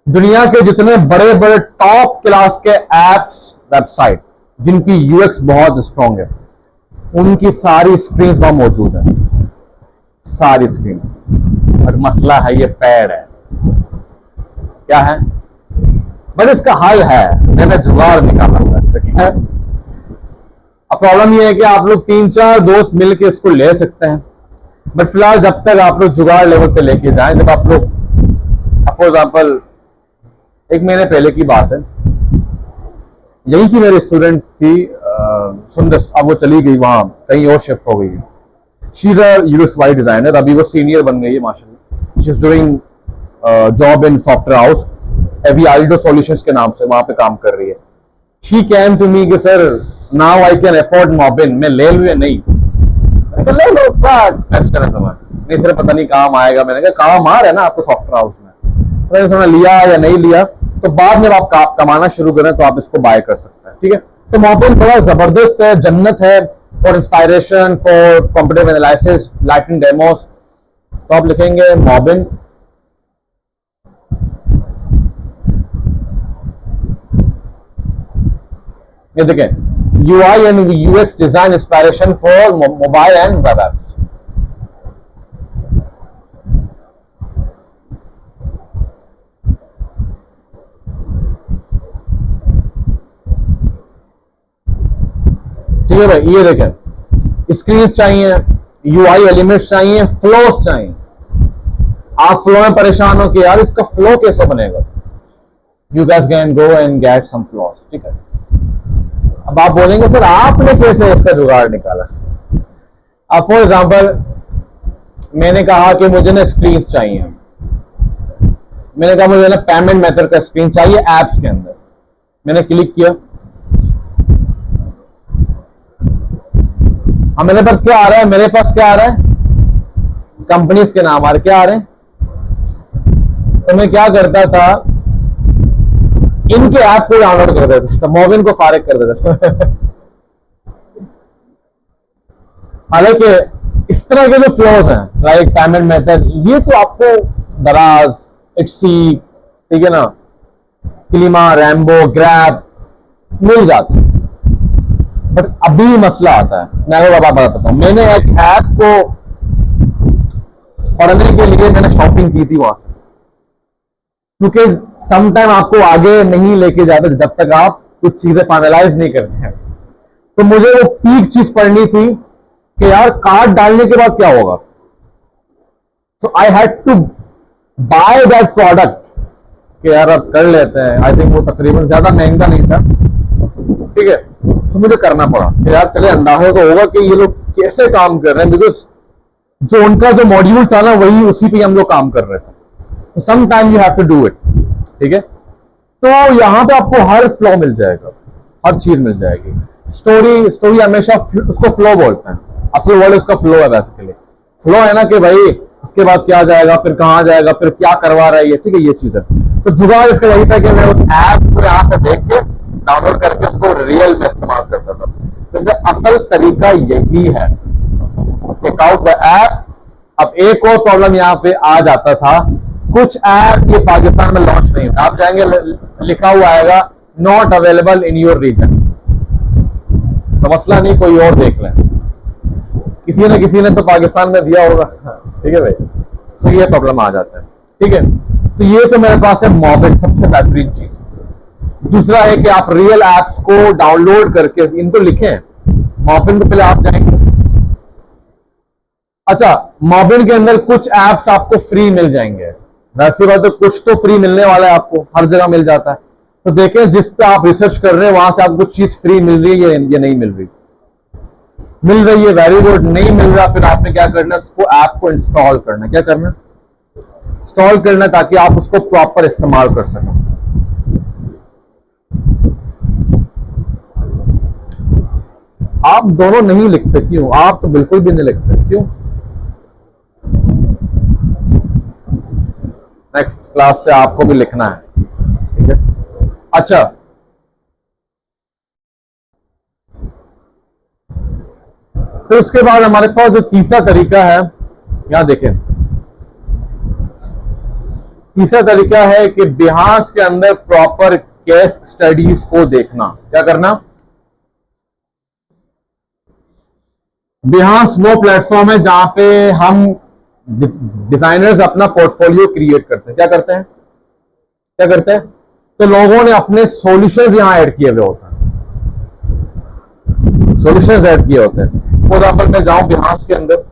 दुनिया के जितने बड़े बड़े टॉप क्लास के एप्स, वेबसाइट जिनकी यूएक्स बहुत स्ट्रांग है, उनकी सारी स्क्रीन वहां मौजूद है, सारी स्क्रीन। और मसला है ये पैड है। क्या है? बट इसका हल है, मैंने जुगाड़ निकाला था इसका। क्या है? अब प्रॉब्लम ये है कि आप लोग 3-4 दोस्त मिलकर इसको ले सकते हैं, बट फिलहाल जब तक आप लोग जुगाड़ लेवल पे लेके जाएं, जब आप लोग फॉर एग्जाम्पल 1 महीने पहले की बात है, यही की मेरी स्टूडेंट थी सुंदर, अब वो चली गई वहां, कहीं और शिफ्ट हो गई है। She is a UX Y designer, अभी वो सीनियर बन गई है माशाल्लाह। She is doing job in software house, एवियाल्डो सॉल्यूशंस के नाम से, वहां पे काम कर रही है। शी कैम टू मी कि sir now I can afford मॉबिन, मैं ले लूं या नहीं? तो ले लो, क्या टेंशन है तुम्हें? नहीं सर पता नहीं काम आएगा। मैंने कहा काम आ रहा है ना आपको सॉफ्टवेयर हाउस में, मैंने सुना लिया या नहीं लिया, तो बाद में आप कमाना शुरू करें तो आप इसको बाय कर सकते हैं। ठीक है, तो मॉबिन बड़ा जबरदस्त है, जन्नत है for inspiration, for competitive analysis, lighting demos. तो आप लिखेंगे मॉबिन, ये देखें UI and UX design inspiration for mobile and web apps. ठीक है भाई, ये देखें स्क्रीन चाहिए, यूआई एलिमेंट्स चाहिए, फ्लोस चाहिए। आप फ्लो में परेशान हो कि यार इसका फ्लो कैसे बनेगा, you guys can go and get some flows. ठीक है, अब आप बोलेंगे सर आपने कैसे इसका जुगाड़ निकाला? अब फॉर एग्जांपल मैंने कहा कि मुझे ना स्क्रीन चाहिए, मैंने कहा मुझे ना पेमेंट मेथड का स्क्रीन चाहिए एप्स के अंदर। मैंने क्लिक किया, अब मेरे पास क्या आ रहा है? मेरे पास क्या आ रहा है? कंपनीज के नाम आ रहे। क्या आ रहे हैं? तो मैं क्या करता था, इनके ऐप को डाउनलोड कर देता था, मॉबिन को फारिग कर देता था। हालांकि इस तरह के जो फ्लोज हैं, लाइक पेमेंट मेथड, ये तो आपको दराज, इट्सी, ठीक है ना, क्लीमा, रैम्बो, ग्रैब मिल जाते हैं। बट अभी मसला आता है, मैं आपको बताता हूं। मैंने एक ऐप को पढ़ने के लिए मैंने शॉपिंग की थी वहां से, क्योंकि समटाइम आपको आगे नहीं लेके जाते जब तक आप कुछ चीजें फाइनलाइज नहीं करते हैं। तो मुझे वो पीक चीज पढ़नी थी कि यार कार्ड डालने के बाद क्या होगा। So I had to buy that product कि यार अब कर लेते हैं। आई थिंक वो तकरीबन ज्यादा महंगा नहीं था। ठीक है, तो मुझे करना पड़ा कि यार चले अंदाजा तो होगा कि ये लोग कैसे काम कर रहे हैं, बिकॉज जो उनका जो मॉड्यूल था ना वही उसी पे हम लोग काम कर रहे थे। तो some time you have to do it. ठीक है, तो यहां पे आपको हर फ्लो मिल जाएगा, हर चीज मिल जाएगी। स्टोरी हमेशा उसको फ्लो बोलते हैं, असल वर्ड उसका फ्लो है। बेसिकली फ्लो है ना कि भाई इसके बाद क्या जाएगा, फिर कहां जाएगा, फिर क्या करवा रहा है ये। ठीक है, ये चीज है। तो जुगाड़ इसका यही था कि मैं उस ऐप को यहां से देख के डाउनलोड करके उसको रियल में इस्तेमाल करता था। जैसे असल तरीका यही है, टेक आउट द ऐप। अब एक और प्रॉब्लम यहां पे आ जाता था, कुछ ऐप ये पाकिस्तान में लॉन्च नहीं होता। आप जाएंगे लिखा हुआ आएगा not available in your region, तो मसला नहीं, कोई और देख लें। किसी ने तो पाकिस्तान में दिया होगा। ठीक है भाई, तो ये प्रॉब्लम आ जाता है। ठीक है, तो ये तो मेरे पास है मॉबिन, सबसे बेहतरीन चीज। दूसरा है कि आप रियल एप्स को डाउनलोड करके इनको लिखें। मॉबिन पे पहले आप जाएंगे, अच्छा मॉबिन के अंदर कुछ एप्स आपको फ्री मिल जाएंगे। वैसी बात तो कुछ तो फ्री मिलने वाला है, आपको हर जगह मिल जाता है। तो देखें जिस पे आप रिसर्च कर रहे हैं वहां से आपको कुछ चीज फ्री मिल रही है या नहीं मिल रही। मिल रही है, वेरी गुड। नहीं मिल रहा, फिर आपने क्या करना है, उसको ऐप को इंस्टॉल करना। क्या करना? इंस्टॉल करना, ताकि आप उसको प्रॉपर इस्तेमाल कर सकें। आप दोनों नहीं लिखते, क्यों? आप तो बिल्कुल भी नहीं लिखते, क्यों? नेक्स्ट क्लास से आपको भी लिखना है, ठीक है? अच्छा, फिर उसके बाद हमारे पास जो तीसरा तरीका है, यहां देखें, तीसरा तरीका है कि बिहास के अंदर प्रॉपर केस स्टडीज को देखना। क्या करना? बिहास वो प्लेटफॉर्म है जहां पे हम डिजाइनर्स अपना पोर्टफोलियो क्रिएट करते हैं। क्या करते हैं? क्या करते हैं? तो लोगों ने अपने सॉल्यूशंस यहां ऐड किए हुए होते हैं, सॉल्यूशंस ऐड किए होते हैं। फॉर एग्जांपल मैं जाऊं बिहास के अंदर,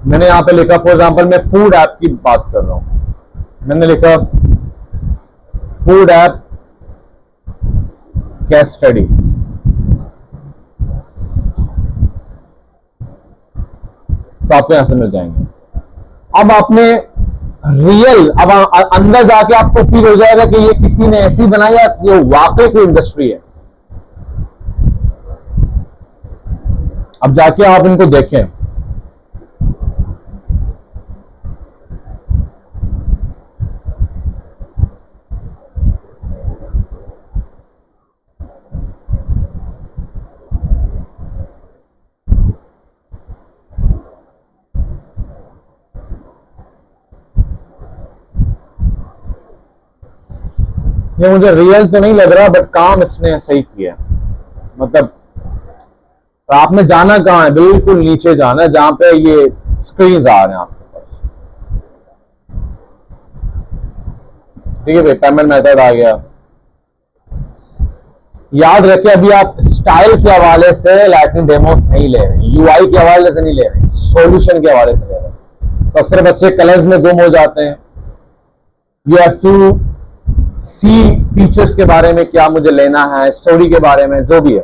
मैंने यहां पे लिखा, फॉर एग्जांपल मैं फूड ऐप की बात कर रहा हूं, मैंने लिखा फूड ऐप केस स्टडी। तो आपको यहां से मिल जाएंगे। अब आपने रियल, अब अंदर जाके आपको फील हो जाएगा कि ये किसी ने ऐसी बनाया, ये वाकई कोई इंडस्ट्री है। अब जाके आप इनको देखें, ये मुझे रियल तो नहीं लग रहा, बट काम इसने सही किया। मतलब आपने जाना कहां है? बिल्कुल नीचे जाना है जहां पे ये स्क्रीन आ रहे हैं आपके पास। ठीक है भाई, पेमेंट मेथड आ गया। याद रखें, अभी आप स्टाइल के हवाले से लाइटनिंग डेमोस नहीं ले रहे, यूआई के हवाले से नहीं ले रहे, सॉल्यूशन के हवाले से ले रहे हैं। तो अक्सर बच्चे कलर्स में गुम हो जाते हैं। You have to see features के बारे में, क्या मुझे लेना है, स्टोरी के बारे में, जो भी है।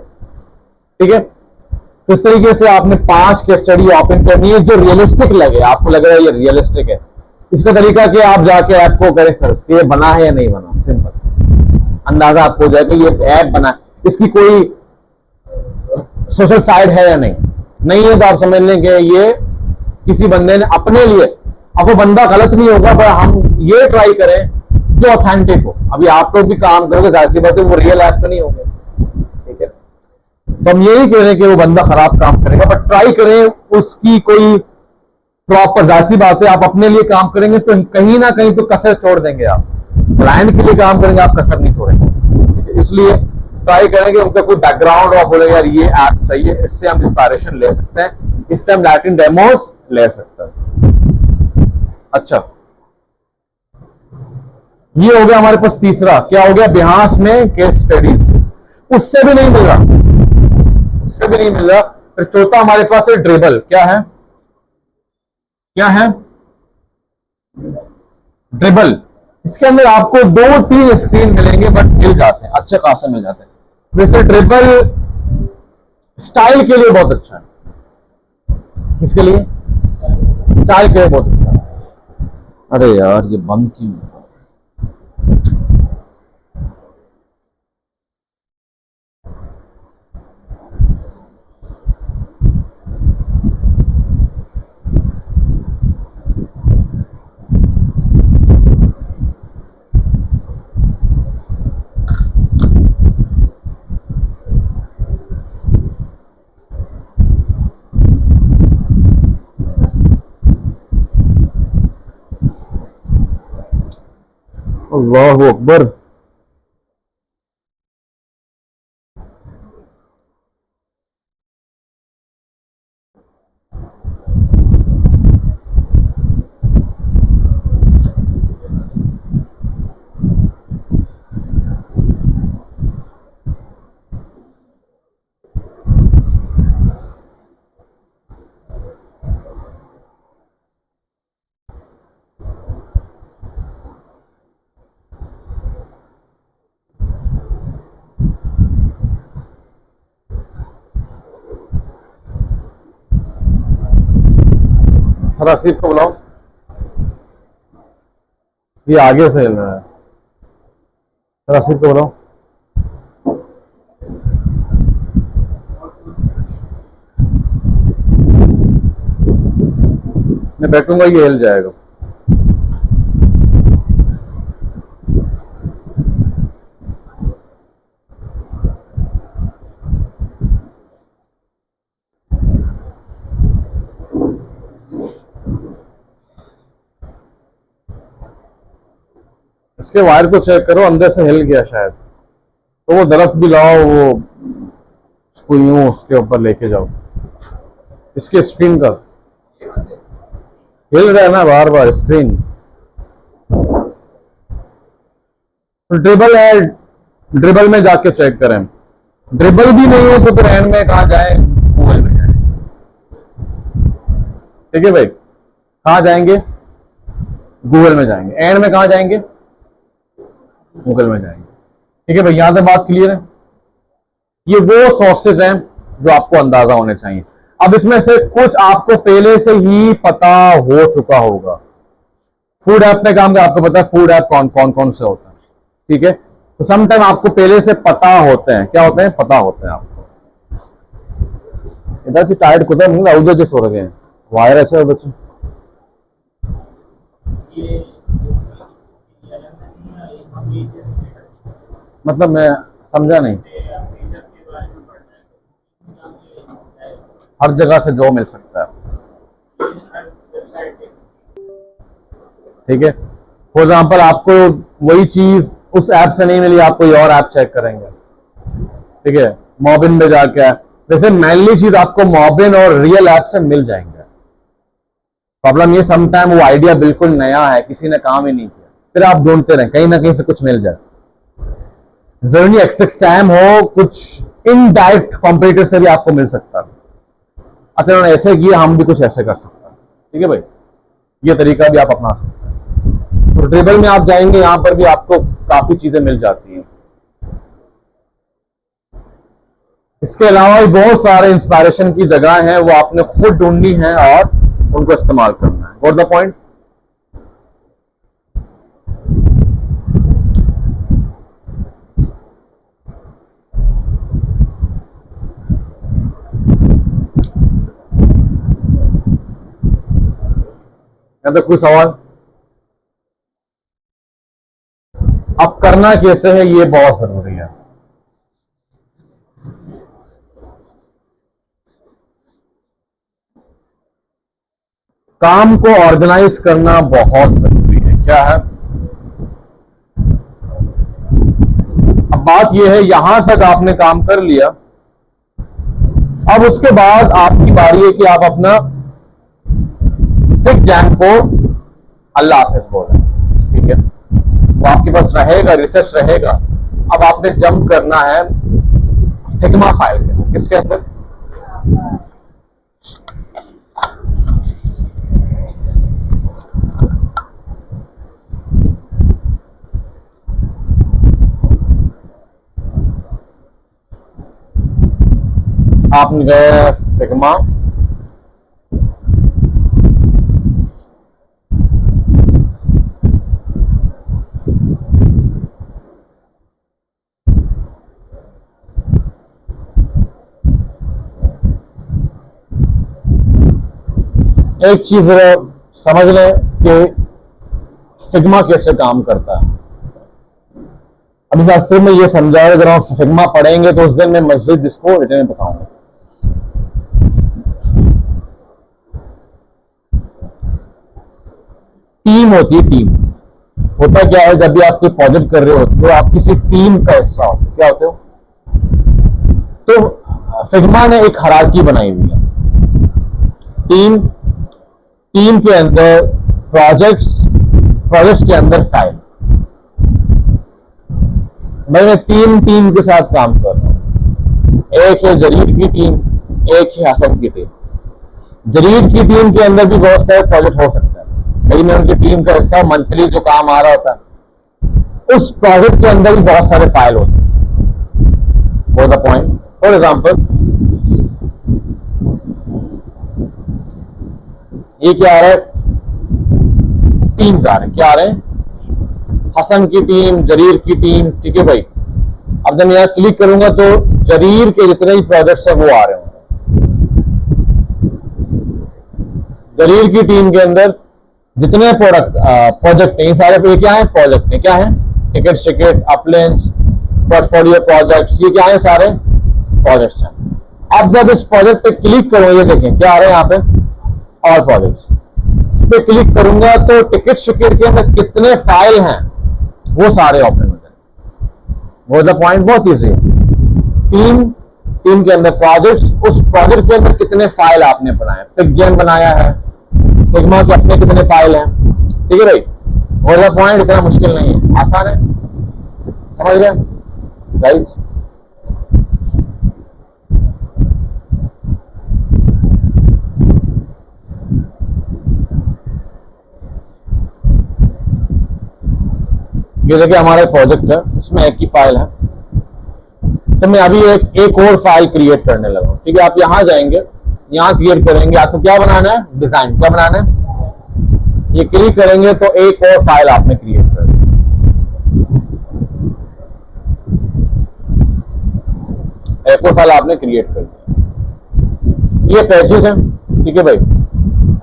ठीक है, तो इस तरीके से आपने 5 केस स्टडी ओपन करनी है जो रियलिस्टिक लगे, आपको लग रहा है ये रियलिस्टिक है। इसका तरीका कि आप जाके ऐप को करें सर्च कि ये बना है या नहीं बना, सिंपल अंदाजा आपको हो जाएगा ये ऐप बना है, इसकी कोई सोशल साइड है या नहीं। नहीं है तो आप समझ लें कि ये किसी बंदे ने अपने लिए, अब वो बंदा गलत नहीं होगा, पर हम ये ट्राई करें जो ऑथेंटिक हो। अभी आप लोग भी काम करोगे, जाहिर सी बात है वो रियल ऐप तो नहीं होंगे, ठीक है? तो हम ये नहीं कह रहे कि वो बंदा खराब काम करेगा, बट ट्राई करें उसकी कोई प्रॉपर, जाहिर सी बात है आप अपने लिए काम करेंगे तो कहीं ना कहीं तो कसर छोड़ देंगे। आप क्लाइंट के लिए काम करेंगे, आप कसर नहीं छोड़ेंगे। इसलिए ट्राई करेंगे उनका कोई बैकग्राउंड और बोलेगा यार ये ऐप सही है, इससे हम इंस्पायरेशन ले सकते हैं, इससे हम लाइटिंग डेमोस ले सकते हैं। अच्छा, ये हो गया हमारे पास तीसरा। क्या हो गया? बिहास में केस स्टडीज। उससे भी नहीं मिल रहा, उससे भी नहीं मिल रहा। फिर चौथा हमारे पास है ड्रिबल। क्या है? क्या है? ड्रिबल। इसके अंदर आपको 2-3 स्क्रीन मिलेंगे, बट मिल जाते हैं, अच्छे खासे मिल जाते हैं। वैसे ड्रिबल स्टाइल के लिए बहुत अच्छा है। किसके लिए? स्टाइल के लिए बहुत अच्छा है। अरे यार ये बंद क्यों? अल्लाहु अकबर। सर आसिफ को बुलाओ, ये आगे से हिल रहा है। जरा सिर को बताओ। मैं बैठूंगा ये हिल जाएगा। इसके वायर को चेक करो, अंदर से हिल गया शायद, तो वो दरख्त भी लाओ, वो उसको यूं उसके ऊपर लेके जाओ। इसके स्क्रीन का हिल रहा है ना बार बार स्क्रीन। ड्रिबल है, ड्रिबल में जाके चेक करें। ड्रिबल भी नहीं है तो फिर एंड में कहा जाए, गूगल में जाए। ठीक है भाई, कहां जाएंगे? गूगल में जाएंगे। एंड में कहां जाएंगे? गूगल में जाएंगे। ठीक है भाई, यहां तक बात क्लियर है। ये वो सोर्सेज हैं जो आपको अंदाजा होने चाहिए। अब इसमें से कुछ आपको पहले से ही पता हो चुका होगा। फूड ऐप में काम का आपको पता है फूड ऐप कौन से होता है। ठीक है, तो समटाइम आपको पहले से पता होते हैं। क्या होते हैं? पता होते हैं आपको। इधर से टायर्ड कुछ नहीं, उधर जो सो रहे हैं वायर अच्छा उधर से। मतलब मैं समझा नहीं। हर जगह से जो मिल सकता है। ठीक है, फॉर एग्जाम्पल आपको वही चीज उस ऐप से नहीं मिली, आप कोई और ऐप चेक करेंगे। ठीक है, मॉबिन में जाके वैसे मेनली चीज आपको मॉबिन और रियल ऐप से मिल जाएंगे। प्रॉब्लम ये समटाइम वो आइडिया बिल्कुल नया है, किसी ने काम ही नहीं किया, फिर आप ढूंढते रहें, कहीं ना कहीं से कुछ मिल जाए। जरूरी एक्सएम हो, कुछ इनडायरेक्ट कॉम्पिटिटर से भी आपको मिल सकता है। अच्छा उन्होंने ऐसे किया, हम भी कुछ ऐसे कर सकते हैं। ठीक है भाई, ये तरीका भी आप अपना सकते हैं। तो ड्रिबल में आप जाएंगे, यहां पर भी आपको काफी चीजें मिल जाती हैं। इसके अलावा भी बहुत सारे इंस्पायरेशन की जगह हैं, वो आपने खुद ढूंढनी है और उनको इस्तेमाल करना है। Got the point? या तो कोई सवाल? अब करना कैसे है ये बहुत जरूरी है। काम को ऑर्गेनाइज करना बहुत जरूरी है। क्या है? अब बात यह है, यहां तक आपने काम कर लिया, अब उसके बाद आपकी बारी है कि आप अपना सिख जैम को अल्लाह हाफिज बोलें। ठीक है, वो आपके पास रहेगा, रिसर्च रहेगा। अब आपने जंप करना है सिग्मा फाइल के। किसके अंदर? आपने गए सिग्मा, एक चीज समझ लें कि सिग्मा कैसे काम करता है। अभी शास्त्र में ये समझा है, अगर हम सिग्मा पढ़ेंगे तो उस दिन मैं मस्जिद इसको रिटर्न में बताऊंगा। टीम होती है, टीम। होता क्या है, जब भी आप कोई प्रोजेक्ट कर रहे हो तो आप किसी टीम का हिस्सा हो। क्या होते हो? तो सिग्मा ने एक हायरार्की बनाई हुई है। टीम, टीम के अंदर प्रोजेक्ट्स, प्रोजेक्ट्स के अंदर फाइल। मैं तीन टीम के साथ काम कर रहा हूं। एक है जरीर की टीम, एक है हसन की टीम। जरीर की टीम के अंदर भी बहुत सारे प्रोजेक्ट हो सकते हैं, लेकिन उनकी टीम का हिस्सा मंथली जो काम आ रहा होता है, उस प्रोजेक्ट के अंदर भी बहुत सारे फाइल हो सकते हैं। For the point, for example ये क्या आ रहा है? टीम्स आ रहे हैं। क्या आ रहे हैं? हसन की टीम, जरीर की टीम, ठीक है भाई। अब जब मैं यहाँ क्लिक करूंगा तो जरीर के जितने भी प्रोजेक्ट्स है वो आ रहे होंगे। जरीर की टीम के अंदर जितने प्रोजेक्ट हैं, सारे ये क्या है, प्रोजेक्ट है, क्या है, टिकट शिकेट, अपलेंस, पोर्टफोलियो प्रोजेक्ट्स, ये क्या है, सारे प्रोजेक्ट्स हैं। अब जब इस प्रोजेक्ट पे क्लिक करूंगा, ये देखें क्या आ रहा है यहाँ पे, और प्रोजेक्ट्स। इस पे क्लिक करूंगा तो टिकट शिकेट के अंदर कितने फाइल हैं वो सारे ओपन हो जाएंगे। वो द पॉइंट बहुत ईजी है। टीम के अंदर प्रोजेक्ट्स, उस प्रोजेक्ट के अंदर कितने फाइल आपने बनाए, फिगजेन बनाया है, फिग्मा के अपने कितने फाइल हैं, ठीक है भाई। वो द पॉइंट इतना मुश्किल नहीं है, आसान है, समझ रहे हैं गाइस। ये देखिए हमारा प्रोजेक्ट है, इसमें एक ही फाइल है। तो मैं अभी एक और फाइल क्रिएट करने लगा हूं, ठीक है। आप यहां जाएंगे, यहां क्रिएट करेंगे, आपको क्या बनाना है, डिजाइन, क्या बनाना है, ये क्लिक करेंगे तो एक और फाइल आपने क्रिएट कर दी। एक और फाइल आपने क्रिएट कर दी। ये पेजेस हैं, ठीक है भाई।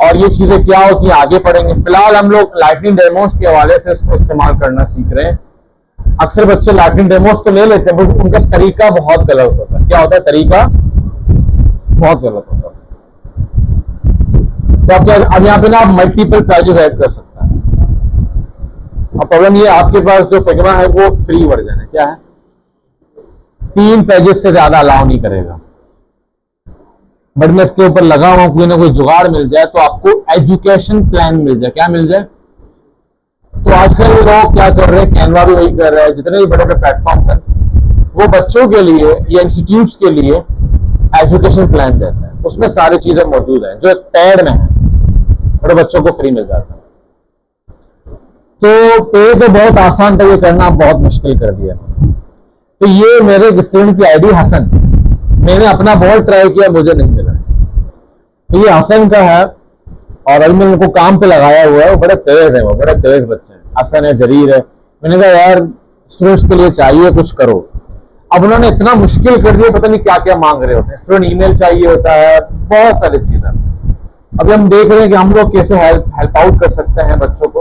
और ये चीजें क्या होती हैं आगे पढ़ेंगे। फिलहाल हम लोग लाइटनिंग डेमोस के हवाले से इसको इस्तेमाल करना सीख रहे हैं। अक्सर बच्चे लाइटनिंग डेमोस तो ले लेते हैं, बट उनका तरीका बहुत गलत होता है। क्या होता है, तरीका बहुत गलत होता है। तो आप क्या, अब यहाँ पे ना आप मल्टीपल पेजेस ऐड कर सकते हैं। अब प्रॉब्लम ये, आपके पास जो फिग्मा है वो फ्री वर्जन है, क्या है, 3 पेजेस से ज्यादा अलाउ नहीं करेगा। बट मैं इसके ऊपर लगा हुआ, कोई ना कोई जुगाड़ मिल जाए तो आपको एजुकेशन प्लान मिल जाए, क्या मिल जाए। तो आजकल लोग क्या कर रहे हैं, कैनवा भी वही कर रहा है, जितने भी बड़े बड़े प्लेटफॉर्म हैं वो बच्चों के लिए या इंस्टीट्यूट्स के लिए एजुकेशन प्लान देते हैं। उसमें सारी चीजें मौजूद हैं जो एक पेड में है, बड़े बच्चों को फ्री मिल जाता है। तो पे तो बहुत आसान था, ये करना बहुत मुश्किल कर दिया। तो ये मेरे स्टूडेंट की आईडी हसन, मैंने अपना बहुत ट्राई किया, मुझे नहीं मिला। तो ये हसन का है और अभी मैंने उनको काम पे लगाया हुआ है। वो बड़े तेज है, वो बड़े तेज बच्चे हैं, हसन है, जरीर है। मैंने कहा यार स्टूडेंट्स के लिए चाहिए कुछ करो। अब उन्होंने इतना मुश्किल कर दिया, पता नहीं क्या क्या मांग रहे होते हैं। स्टूडेंट ईमेल चाहिए होता है, बहुत सारी चीजें। अभी हम देख रहे हैं कि हम लोग कैसे हेल्प आउट कर सकते हैं बच्चों को,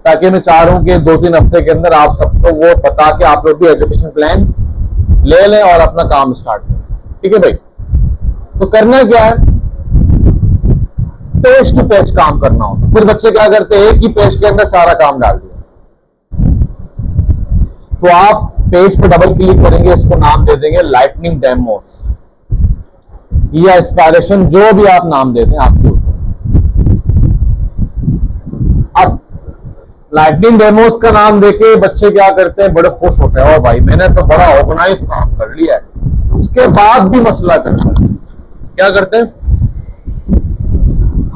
ताकि मैं चाह रहा हूं कि 2-3 हफ्ते के अंदर आप सबको वो बता के आप लोग भी एजुकेशन प्लान ले लें और अपना काम स्टार्ट करें, ठीक है भाई। तो करना क्या है, पेज टू पेज काम करना होता है। फिर बच्चे क्या करते हैं, एक ही पेज के अंदर सारा काम डाल दिया। तो आप पेज पे डबल क्लिक करेंगे, इसको नाम दे देंगे लाइटनिंग डेमोस या इंस्पायरेशन, जो भी आप नाम देते हैं आपके ऊपर। अब लाइटनिंग डेमोस का नाम देके बच्चे क्या करते हैं, बड़े खुश होते हैं, और भाई मैंने तो बड़ा ऑर्गेनाइज काम कर लिया है। उसके बाद भी मसला करते हैं, क्या करते हैं।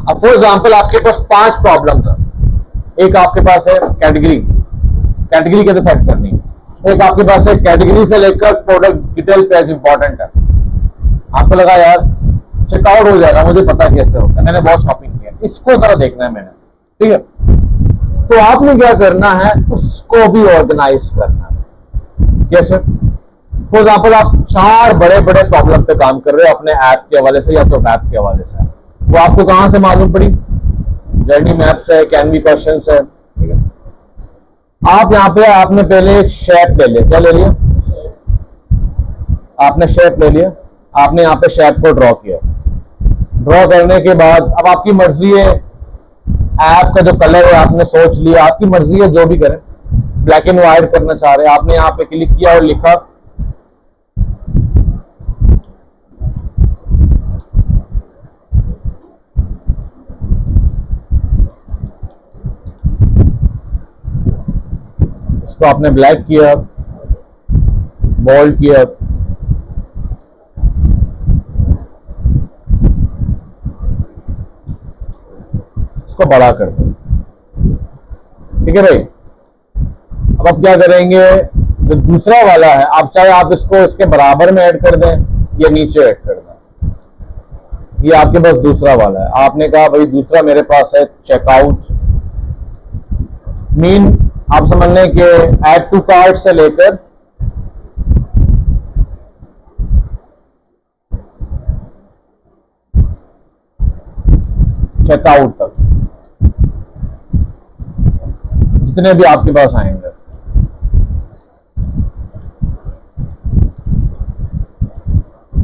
अब फॉर एग्जाम्पल आपके पास 5 प्रॉब्लम था। एक आपके पास है कैटेगरी कैसे सेट करनी है। एक आपके पास है कैटेगरी से लेकर प्रोडक्ट डिटेल पेज इंपॉर्टेंट है। आपको लगा यार चेकआउट हो जाएगा, मुझे पता कैसे होता है, मैंने बहुत शॉपिंग किया, इसको जरा देखना है मैंने, ठीक है। तो आपने क्या करना है, उसको भी ऑर्गेनाइज करना है। कैसे, फॉर एग्जाम्पल आप 4 बड़े बड़े प्रॉब्लम पे काम कर रहे हो अपने ऐप के हवाले से या तो वेब के हवाले से। वो आपको कहां से मालूम पड़ी, जर्नी मैप्स है, कैनवी क्वेश्चन है, ठीक है। आप यहां पे आपने पहले एक शेप ले लिया, क्या ले लिया, आपने शेप ले लिया। आपने यहाँ पे शेप को ड्रॉ किया। ड्रॉ करने के बाद अब आपकी मर्जी है, ऐप का जो कलर है आपने सोच लिया, आपकी मर्जी है जो भी करें। ब्लैक एंड व्हाइट करना चाह रहे हैं, आपने यहाँ पे क्लिक किया और लिखा इसको आपने ब्लैक किया, बोल्ड किया, इसको बड़ा कर दो, ठीक है भाई। अब आप क्या करेंगे, जो दूसरा वाला है, आप चाहे आप इसको इसके बराबर में ऐड कर दें या नीचे ऐड कर दें। ये आपके पास दूसरा वाला है। आपने कहा भाई दूसरा मेरे पास है चेकआउट, मेन आप समझ लें कि ऐड टू कार्ट से लेकर चेकआउट तक जितने भी आपके पास आएंगे,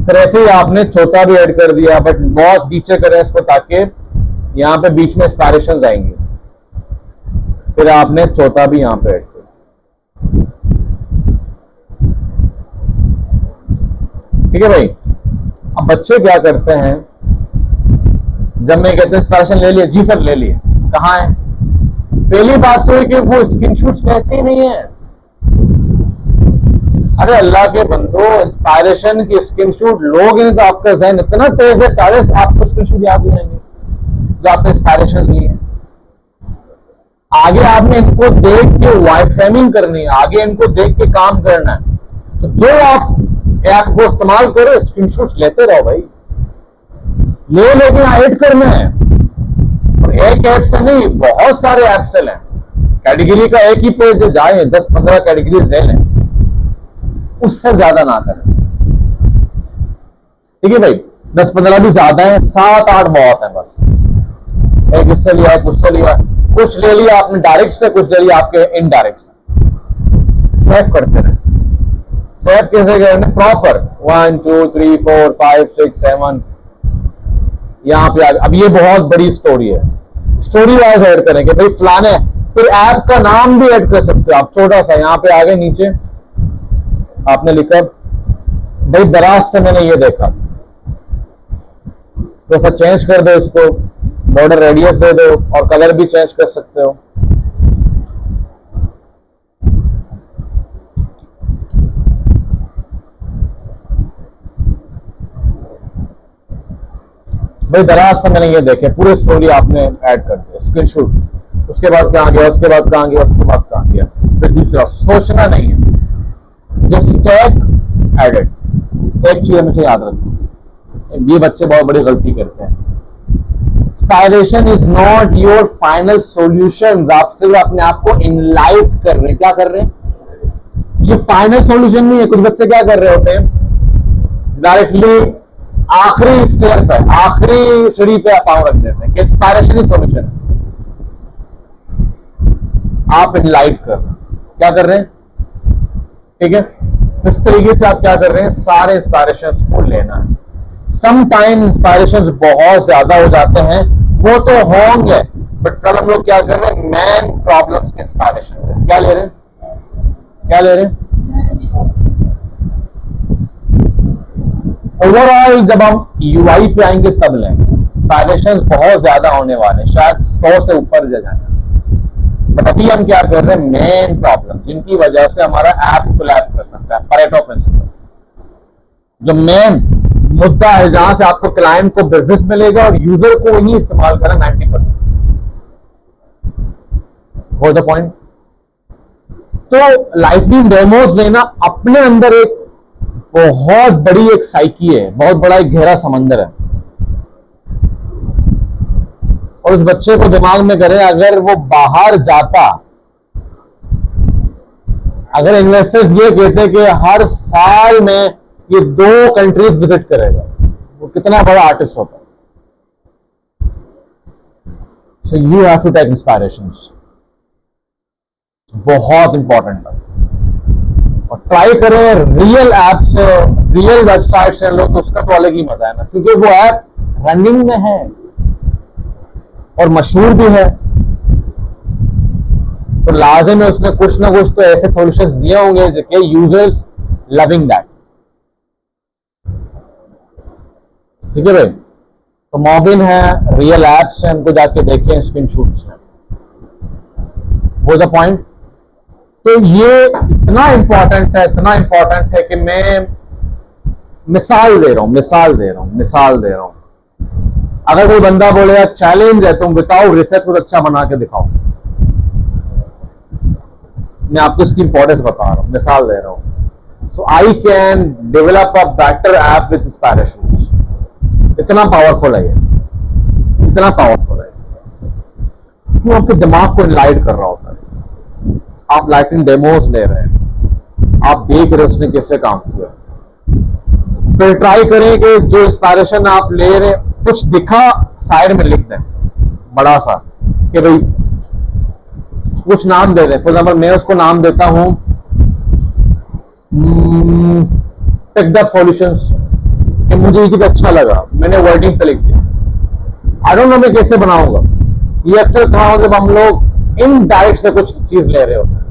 फिर ऐसे ही आपने चौथा भी ऐड कर दिया, बट बहुत नीचे करें इसको ताकि यहां पे बीच में एक्सपायरेशन आएंगी। फिर आपने चौथा भी यहां पे ऐड कर, ठीक है भाई। अब बच्चे क्या करते हैं, जब मैं कहते हैं एक्सपायरेशन ले लिए, जी सर ले लिए, कहाँ है? पहली बात तो है कि वो स्क्रीनशॉट्स कहते ही नहीं है। अरे अल्लाह के बंदो, इंस्पायरेशन की स्क्रीनशॉट लोगे तो आपका जहन इतना तेज है, सारे आपको स्क्रीनशॉट याद हो जाएंगे जो आपने इंस्पायरेशन लिए हैं। आगे आपने इनको देख के वाई फ्रेमिंग करनी है, आगे इनको देख के काम करना है। तो जो आप ऐप को इस्तेमाल करो, स्क्रीनशॉट्स लेते रहो भाई, ले लेकिन ऐड करना है। और एक ऐप से नहीं, बहुत सारे ऐप से लें। कैटेगरी का एक ही पेज जाए, 10-15 कैटेगरीज ले लें, उससे ज्यादा ना करें, ठीक है भाई। 10-15 भी ज्यादा है, 7-8 बहुत है बस। एक इससे लिया, कुछ से लिया, कुछ ले लिया आपने डायरेक्ट से, कुछ ले लिया आपके इनडायरेक्ट से। सेव करते रहे। सेव कैसे करना? प्रॉपर 1 2 3 4 5 6 7 यहां पे अब ये बहुत बड़ी स्टोरी है, स्टोरी वाइज ऐड करेंगे भाई फलाने। फिर ऐप का नाम भी ऐड कर सकते हो आप, छोटा सा यहां पे आगे नीचे आपने लिखा भाई दराज से मैंने ये देखा, तो फिर चेंज कर दो इसको, बॉर्डर रेडियस दे दो और कलर भी चेंज कर सकते हो। भाई दराज से मैंने ये देखे, पूरी स्टोरी आपने ऐड कर दिया, स्क्रीनशॉट। उसके बाद कहां गया, उसके बाद कहां गया, उसके बाद कहां गया। फिर दूसरा सोचना नहीं है, जस्ट टैग एडेड। एक चीज हमेशा याद रखो, ये बच्चे बहुत बड़ी गलती करते हैं। Inspiration is not your final solution. आप सिर्फ अपने आप को इनलाइट कर रहे हैं। क्या कर रहे हैं? ये फाइनल सॉल्यूशन नहीं है। कुछ बच्चे क्या कर रहे होते हैं, डायरेक्टली आखिरी स्टेयर पे, आखिरी सीढ़ी पे पांव रख देते हैं कि इंस्पायरेशन ही सॉल्यूशन है। आप इनलाइट कर रहे हैं, क्या कर रहे हैं, ठीक है। इस तरीके से आप क्या कर रहे हैं, सारे इंस्पायरेशंस को लेना है। सम टाइम इंस्पायरेशंस बहुत ज्यादा हो जाते हैं, वो तो होंगे, बट फिर हम लोग क्या कर रहे हैं, मेन प्रॉब्लम्स के इंस्पायरेशन क्या ले रहे हैं, क्या ले रहे हैं। ओवरऑल जब हम यूआई पे आएंगे तब लें, इंस्पायरेशंस बहुत ज्यादा होने वाले, शायद 100 से ऊपर जा जाए। बट अभी हम क्या कर रहे हैं, मेन प्रॉब्लम जिनकी वजह से हमारा ऐप कोलैप्स कर सकता है, परेटो प्रिंसिपल। जो मेन मुद्दा है जहां से आपको क्लाइंट को बिजनेस मिलेगा और यूजर को वही इस्तेमाल करना 90%। वो द पॉइंट। तो लाइटनिंग डेमोज लेना अपने अंदर एक बहुत बड़ी एक साइकी है, बहुत बड़ा एक गहरा समंदर है। और उस बच्चे को दिमाग में करें, अगर वो बाहर जाता, अगर इन्वेस्टर्स ये कहते कि हर साल में ये 2 कंट्रीज विजिट करेगा, वो कितना बड़ा आर्टिस्ट होता। So you have to take inspirations, बहुत इंपॉर्टेंट है। और ट्राई करें रियल ऐप से, रियल वेबसाइट से लो, तो उसका तो अलग ही मजा है ना, क्योंकि वो ऐप रनिंग में है और मशहूर भी है, तो लाजिम है उसने कुछ ना कुछ तो ऐसे सॉल्यूशंस दिए होंगे जो यूजर्स लविंग दैट। ठीक है भाई। तो मॉबिन है, रियल एप्स है, उनको जाके देखें, स्क्रीनशॉट्स हैं, वो द पॉइंट। तो ये इतना इंपॉर्टेंट है, इतना इंपॉर्टेंट है कि मैं मिसाल दे रहा हूं। अगर कोई बंदा बोले यार चैलेंज है, तुम बताओ रिसर्च कुछ अच्छा बना के दिखाओ, मैं आपको इसकी इंपॉर्टेंस बता रहा हूं, मिसाल दे रहा हूं। So I can develop a better app with inspirations. इतना पावरफुल है ये, इतना पावरफुल है, क्यों? आपके दिमाग को इनलाइट कर रहा होता है। आप लाइटिंग डेमोज ले रहे हैं, आप देख रहे हैं उसने कैसे काम किया, फिर ट्राई करें कि जो इंस्पायरेशन आप ले रहे हैं कुछ दिखा साइड में लिख दें बड़ा सा कि भाई कुछ नाम दे दें। फॉर एग्जाम्पल मैं उसको नाम देता हूं पिक्ड अप सॉल्यूशंस, कि मुझे ये चीज अच्छा लगा, मैंने वर्डिंग पे लिख दिया। आई डोंट नो मैं कैसे बनाऊंगा, ये अक्सर कहा हो जब हम लोग इनडायरेक्ट से कुछ चीज ले रहे होते हैं,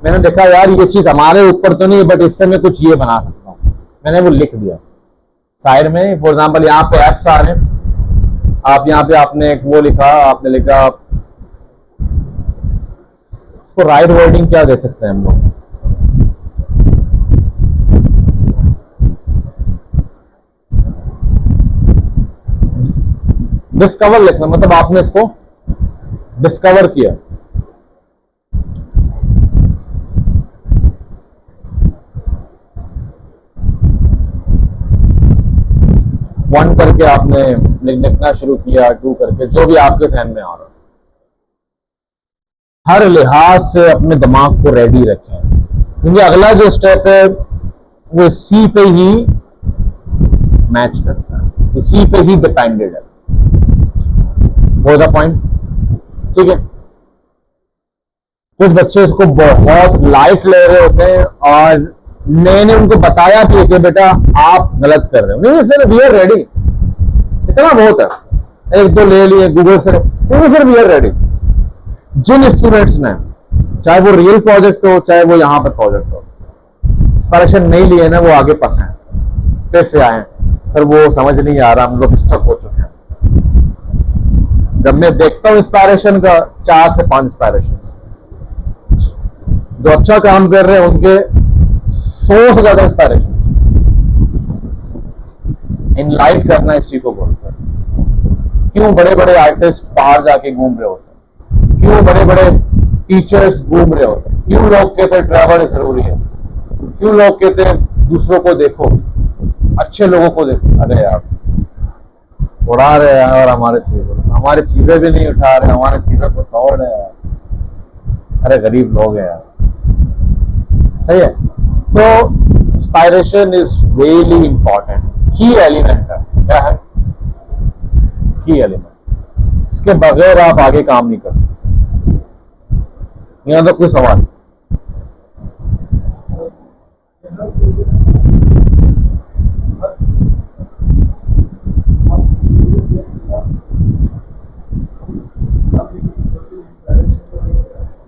मैंने देखा यार ये चीज हमारे ऊपर तो नहीं बट इससे मैं कुछ ये बना सकता हूं, मैंने वो लिख दिया साइड में। फॉर एग्जाम्पल यहाँ पे एप्स आ रहे हैं, आप यहाँ पे आपने एक वो लिखा, आपने लिखा, इसको राइट वर्डिंग क्या दे सकते हैं हम लोग, डिस्कवर लेसन, मतलब आपने इसको डिस्कवर किया। वन करके आपने लिखना शुरू किया, टू करके, जो भी आपके सहन में आ रहा, हर लिहाज से अपने दिमाग को रेडी रखें, क्योंकि अगला जो स्टेप है वो इसी पे ही मैच करता है, इसी पे ही डिपेंडेड है। वो द पॉइंट, ठीक है। कुछ बच्चे इसको बहुत लाइट ले रहे होते हैं और मैंने उनको बताया भी कि बेटा आप गलत कर रहे हो, नहीं सर वी आर रेडी, इतना बहुत है, एक दो ले लिए गूगल से, नहीं सर वी आर रेडी। जिन स्टूडेंट्स ने, चाहे वो रियल प्रोजेक्ट हो चाहे वो यहां पर प्रोजेक्ट हो, इंस्पिरेशन नहीं लिए ना, वो आगे फंसे हैं, फिर से आए सर वो समझ नहीं आ रहा, हम लोग स्टक हो चुके हैं। जब मैं देखता हूं इंस्पायरेशन का 4 से 5 इंस्पायरेशन, जो अच्छा काम कर रहे हैं उनके 100 से ज्यादा इंस्पायरेशन। इनलाइट करना इसी को बोलते हैं। क्यों बड़े बड़े आर्टिस्ट बाहर जाके घूम रहे होते हैं, क्यों बड़े बड़े टीचर्स घूम रहे होते हैं, क्यों लोग कहते हैं ट्रैवल जरूरी है, क्यों लोग कहते हैं दूसरों को देखो, अच्छे लोगों को देखो। अरे यार उड़ा रहे हैं और हमारी चीजें भी नहीं उठा रहे, हमारी चीजें को तोड़ रहे हैं। अरे गरीब लोग हैं यार, सही है। तो इंस्पायरेशन इज रियली इंपॉर्टेंट, की एलिमेंट है। क्या है की एलिमेंट? इसके बगैर आप आगे काम नहीं कर सकते। यहाँ तो कोई सवाल?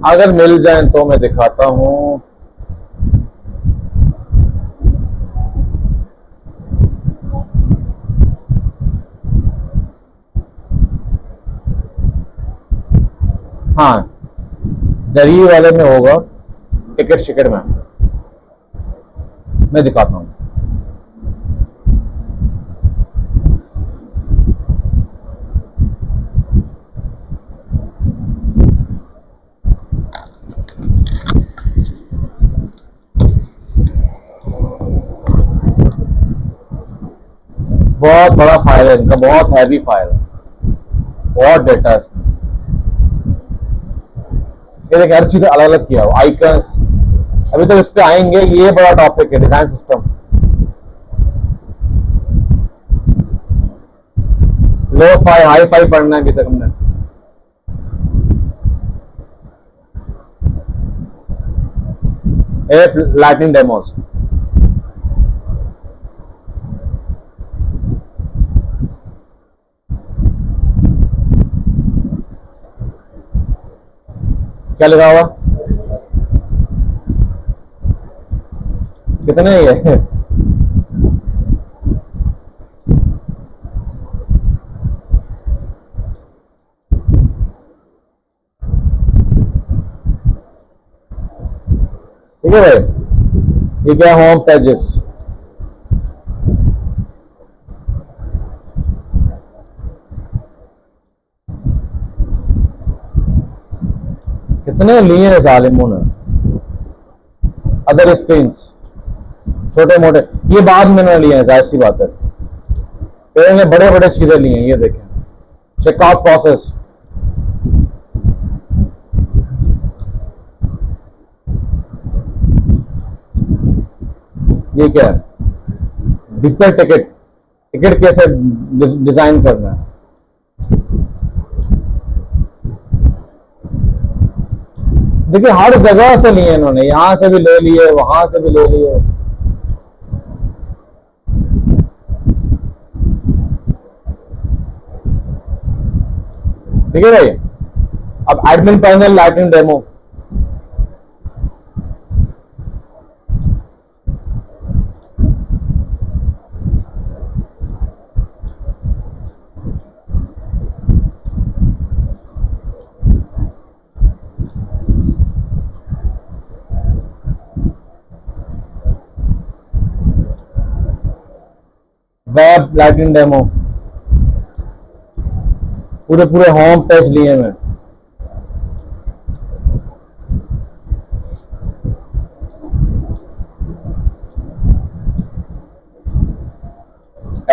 अगर मिल जाए तो मैं दिखाता हूं। हाँ, जरिए वाले में होगा, टिकट शिकट में मैं दिखाता हूं। बहुत बड़ा फाइल है इनका, बहुत हैवी फाइल है, बहुत डेटा है इसमें। ये देखिए हर चीज अलग अलग किया हो, आइकन्स, अभी तो इस पे आएंगे, ये बड़ा टॉपिक है design system. Lo fi hi fi पढ़ना है अभी तक हमने। लाइटनिंग डेमोस, क्या लिखा हुआ, कितने ये ठीक है भाई, ये क्या होम पेजेस, कितने लिए हैं जालिमों ने। अदर स्क्रीन्स छोटे मोटे, ये बाद में ना लिए हैं, जाहिर सी बात है, पहले ने बड़े बड़े चीजें ली हैं। ये देखें चेकआउट प्रोसेस, ये क्या है? डिजिटल टिकट, टिकट कैसे डिजाइन करना है। देखिए हर जगह से लिए इन्होंने, यहां से भी ले लिए, वहां से भी ले लिए। ठीक है भाई। अब admin panel lighting demo, web lighting demo, पूरे पूरे होम पेज लिए मैं।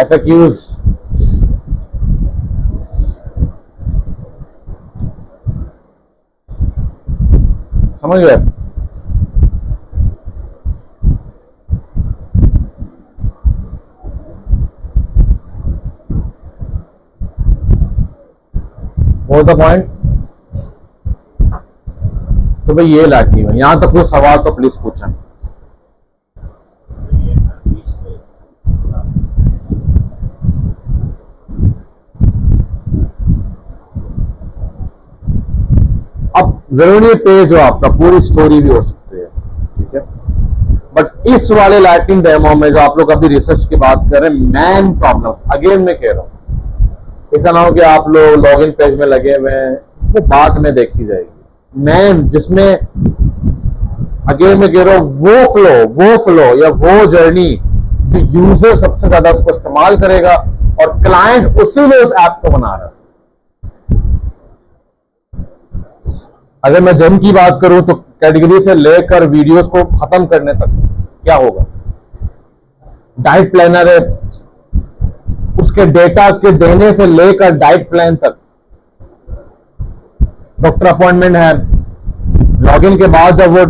FAQs, समझ गए। वो द पॉइंट। तो भाई ये लाइटिंग है, यहां तक कोई सवाल तो प्लीज पूछें। अब जरूरी नहीं पेज हो आपका, पूरी स्टोरी भी हो सकती है, ठीक है। बट इस वाले लाइटिंग डेमो में जो आप लोग अभी रिसर्च की बात कर रहे हैं, मैन प्रॉब्लम, अगेन मैं कह रहा हूं, ऐसा ना हो कि आप लोग लॉगिन पेज में लगे हुए हैं, वो बाद में देखी जाएगी। मैन जिसमें, अगेन मैं कह रहा हूं, वो फ्लो या वो जर्नी जो यूजर सबसे ज्यादा उसको इस्तेमाल करेगा, और क्लाइंट उसी में उस ऐप को बना रहा है। अगर मैं जेम की बात करूं तो कैटेगरी से लेकर वीडियोस को खत्म करने तक क्या होगा, डाइट प्लानर है, उसके डेटा के देने से लेकर डाइट प्लान तक, डॉक्टर अपॉइंटमेंट है, लॉगिन के बाद जब वो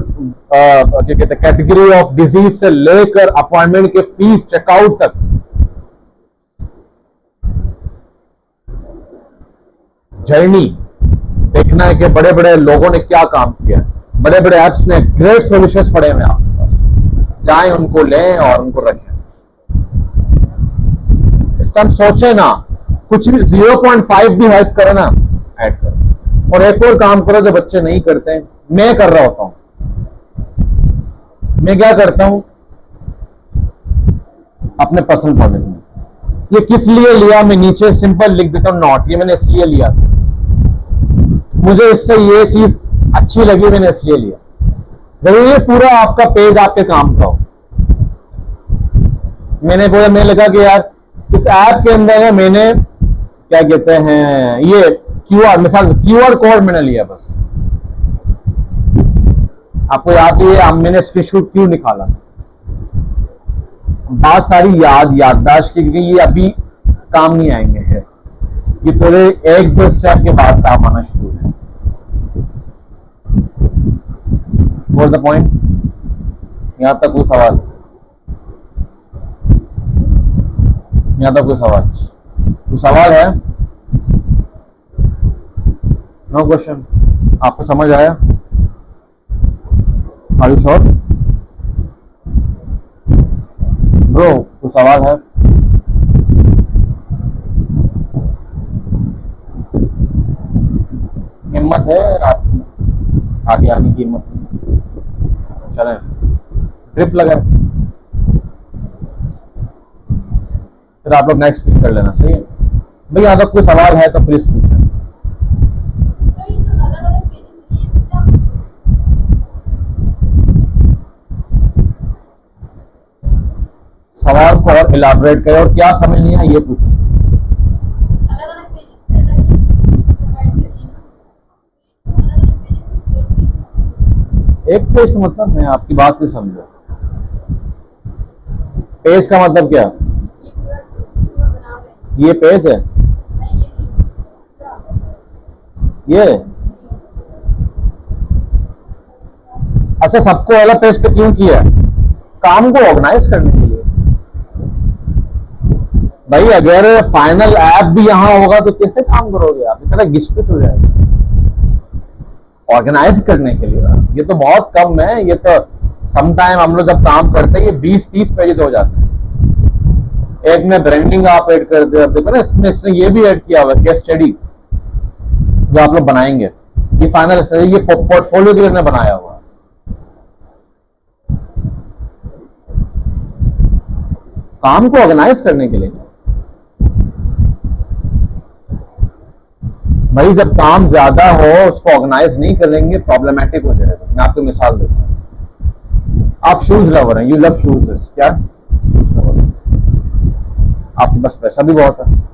क्या कहते हैं कैटेगरी ऑफ डिजीज से लेकर अपॉइंटमेंट के फीस चेकआउट तक, जर्नी देखना है कि बड़े बड़े लोगों ने क्या काम किया, बड़े बड़े ऐप्स ने ग्रेट सॉल्यूशंस पड़े हुए आपके पास, जाएं उनको लें और उनको रखें। इस टाइम सोचे ना, कुछ भी 0.5 भी हेल्प करे ना, ऐड करो। और एक और काम करो जो बच्चे नहीं करते, मैं कर रहा होता हूं। मैं क्या करता हूं अपने पर्सनल प्रोजेक्ट में, ये किस लिए लिया मैं नीचे सिंपल लिख देता हूं, नॉट, ये मैंने इसलिए लिया था, मुझे इससे ये चीज अच्छी लगी, मैंने इसलिए लिया। जरूरी है पूरा आपका पेज आपके काम का हो। मैंने बोला, मैंने लगा कि यार इस ऐप के अंदर है, मैंने क्या कहते हैं ये क्यूआर, मिसाल क्यूआर कोड मैंने लिया बस। आपको याद है मैंने स्क्रीनशॉट क्यों निकाला, बात सारी याददाश्त की, क्योंकि ये अभी काम नहीं आएंगे है, ये थोड़े एक दो स्टेप के बाद काम आना शुरू है। What the point? यहां तक कोई सवाल? यहां तक कोई सवाल? कोई सवाल है? No question? आपको समझ आया? Are you sure bro? कोई सवाल है? हिम्मत है आगे आने की? हिम्मत चले, ट्रिप लगा, फिर आप लोग नेक्स्ट वीक कर लेना, सही है भाई। अगर कोई सवाल है तो प्लीज पूछें। सवाल को और इलाबरेट करें, और क्या समझ नहीं है ये पूछो। एक पेज का मतलब, मैं आपकी बात नहीं समझा। पेज का मतलब क्या? ये पेज है, ये अच्छा, सबको अलग पेज पे क्यों किया? काम को ऑर्गेनाइज करने के लिए। भाई अगर फाइनल ऐप भी यहां होगा तो कैसे काम करोगे आप, इतना गिचपिच हो जाएगा ऑर्गेनाइज करने के लिए। ये तो बहुत कम है, ये तो समटाइम हम लोग जब काम करते हैं ये 20-30 पेजेस हो जाते हैं। एक में ब्रांडिंग आप ऐड कर दे, देखो ना इसने ये भी ऐड किया हुआ है केस स्टडी जो आप लोग बनाएंगे, ये फाइनल ये पोर्टफोलियो के लिए बनाया हुआ है। काम को ऑर्गेनाइज करने के लिए। भाई जब काम ज्यादा हो उसको ऑर्गेनाइज नहीं करेंगे प्रॉब्लमेटिक हो जाएगा। मैं आपको मिसाल देता हूं, आप शूज लवर हैं, यू लव शूज, क्या शूज लवर, आपके पास पैसा भी बहुत है,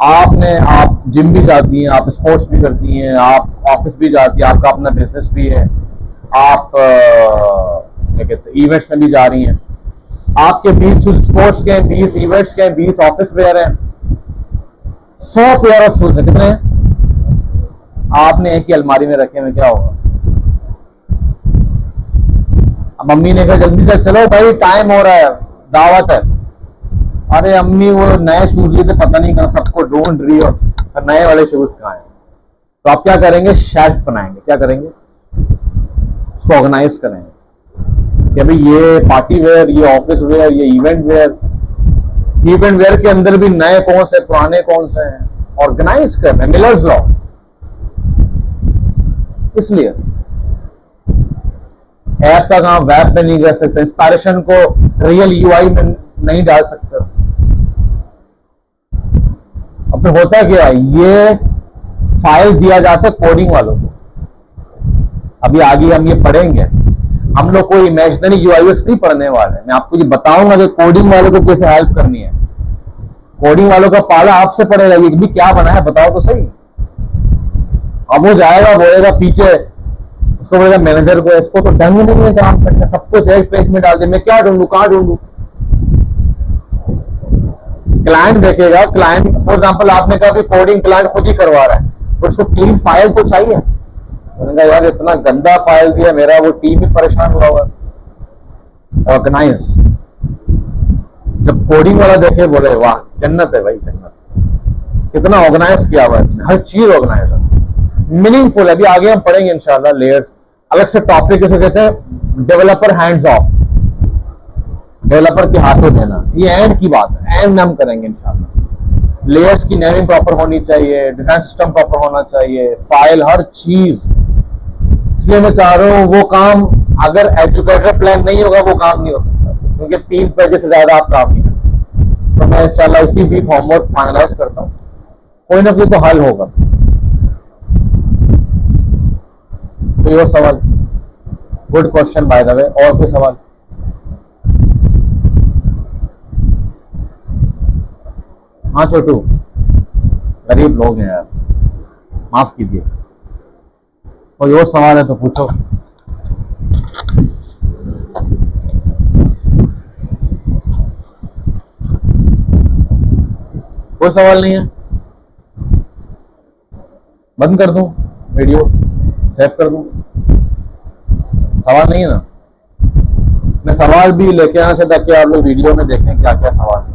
आप जिम भी जाती हैं, आप स्पोर्ट्स भी करती हैं, आप ऑफिस भी जाती हैं, आपका अपना बिजनेस भी है, आप क्या कहते हैं इवेंट्स में भी जा रही हैं, आपके 20 स्पोर्ट्स के 20 इवेंट्स के 20 ऑफिस वेयर हैं, 100 पेयर ऑफ शूज है, कितने हैं? आपने एक ही अलमारी में रखे हुए, क्या होगा? अब मम्मी ने कहा जल्दी से चलो भाई टाइम हो रहा है, दावत है। अरे अम्मी वो नए शूज लिए थे, पता नहीं कहां, सबको ढूंढ रही हो, नए वाले शूज कहां हैं? तो आप क्या करेंगे? शेल्फ बनाएंगे। क्या करेंगे? उसको ऑर्गेनाइज करेंगे कि भाई ये पार्टी वेयर, ये ऑफिस वेयर, ये इवेंट वेयर, इवेंट वेयर के अंदर भी नए कौन से पुराने कौन से हैं, ऑर्गेनाइज करना है, मिलर्स लॉ। इसलिए ऐप का काम वेब में नहीं कर सकते, इंस्पायरेशन को रियल यूआई में नहीं डाल सकते। अब होता क्या है, ये फाइल दिया जाता है कोडिंग वालों को। अभी आगे हम ये पढ़ेंगे, हम लोग कोई इमेजिनरी यूआईएक्स नहीं पढ़ने वाले, मैं आपको ये बताऊंगा कि कोडिंग वालों को कैसे हेल्प करनी है। कोडिंग वालों का पाला आपसे पड़ेगा, ये भी क्या बना है बताओ तो सही। अब वो जाएगा बोलेगा पीछे, उसको बोलेगा मैनेजर को, इसको तो ढंग नहीं है काम करना, सब कुछ एक पेज में डाल दे, मैं क्या ढूंढूं, कहां ढूंढूं? क्लाइंट देखेगा, क्लाइंट फॉर एग्जांपल आपने कहा कि कोडिंग क्लाइंट खुद ही करवा रहा है, तो उसको क्लीन फाइल तो चाहिए। मैंने कहा यार इतना गंदा फाइल दिया, मेरा वो टीम भी परेशान हुआ हुआ। ऑर्गेनाइज। जब कोडिंग वाला देखे बोले वाह जन्नत है भाई, जन्नत, कितना ऑर्गेनाइज किया हुआ इसने, हर चीज ऑर्गेनाइज है, मीनिंगफुल है। अभी आगे हम पढ़ेंगे इंशाल्लाह लेयर्स, अलग से टॉपिक इसे कहते हैं डेवलपर हैंड्स ऑफ, डेवलपर के हाथों देना, ये एंड की बात है, एंड हम करेंगे इंशाल्लाह। लेयर्स की नेमिंग प्रॉपर होनी चाहिए, डिजाइन सिस्टम प्रॉपर होना चाहिए, फाइल, हर चीज। इसलिए मैं चाह रहा हूं वो काम अगर एजुकेटर प्लान नहीं होगा वो काम नहीं हो सकता, क्योंकि 3 पेज से ज्यादा आप काम नहीं कर सकते। तो मैं इंशाल्लाह इसी वीक होमवर्क फाइनलाइज करता हूं, कोई ना कोई तो हल होगा। कोई और सवाल? Good question by the way. और कोई सवाल? हाँ छोटू, गरीब लोग हैं यार, माफ कीजिए। कोई और सवाल है तो पूछो। कोई सवाल नहीं है? बंद कर दूं वीडियो, सेव कर दूं? सवाल नहीं है ना? मैं सवाल भी लेके आना चाहता कि आप लोग वीडियो में देखें क्या क्या सवाल है।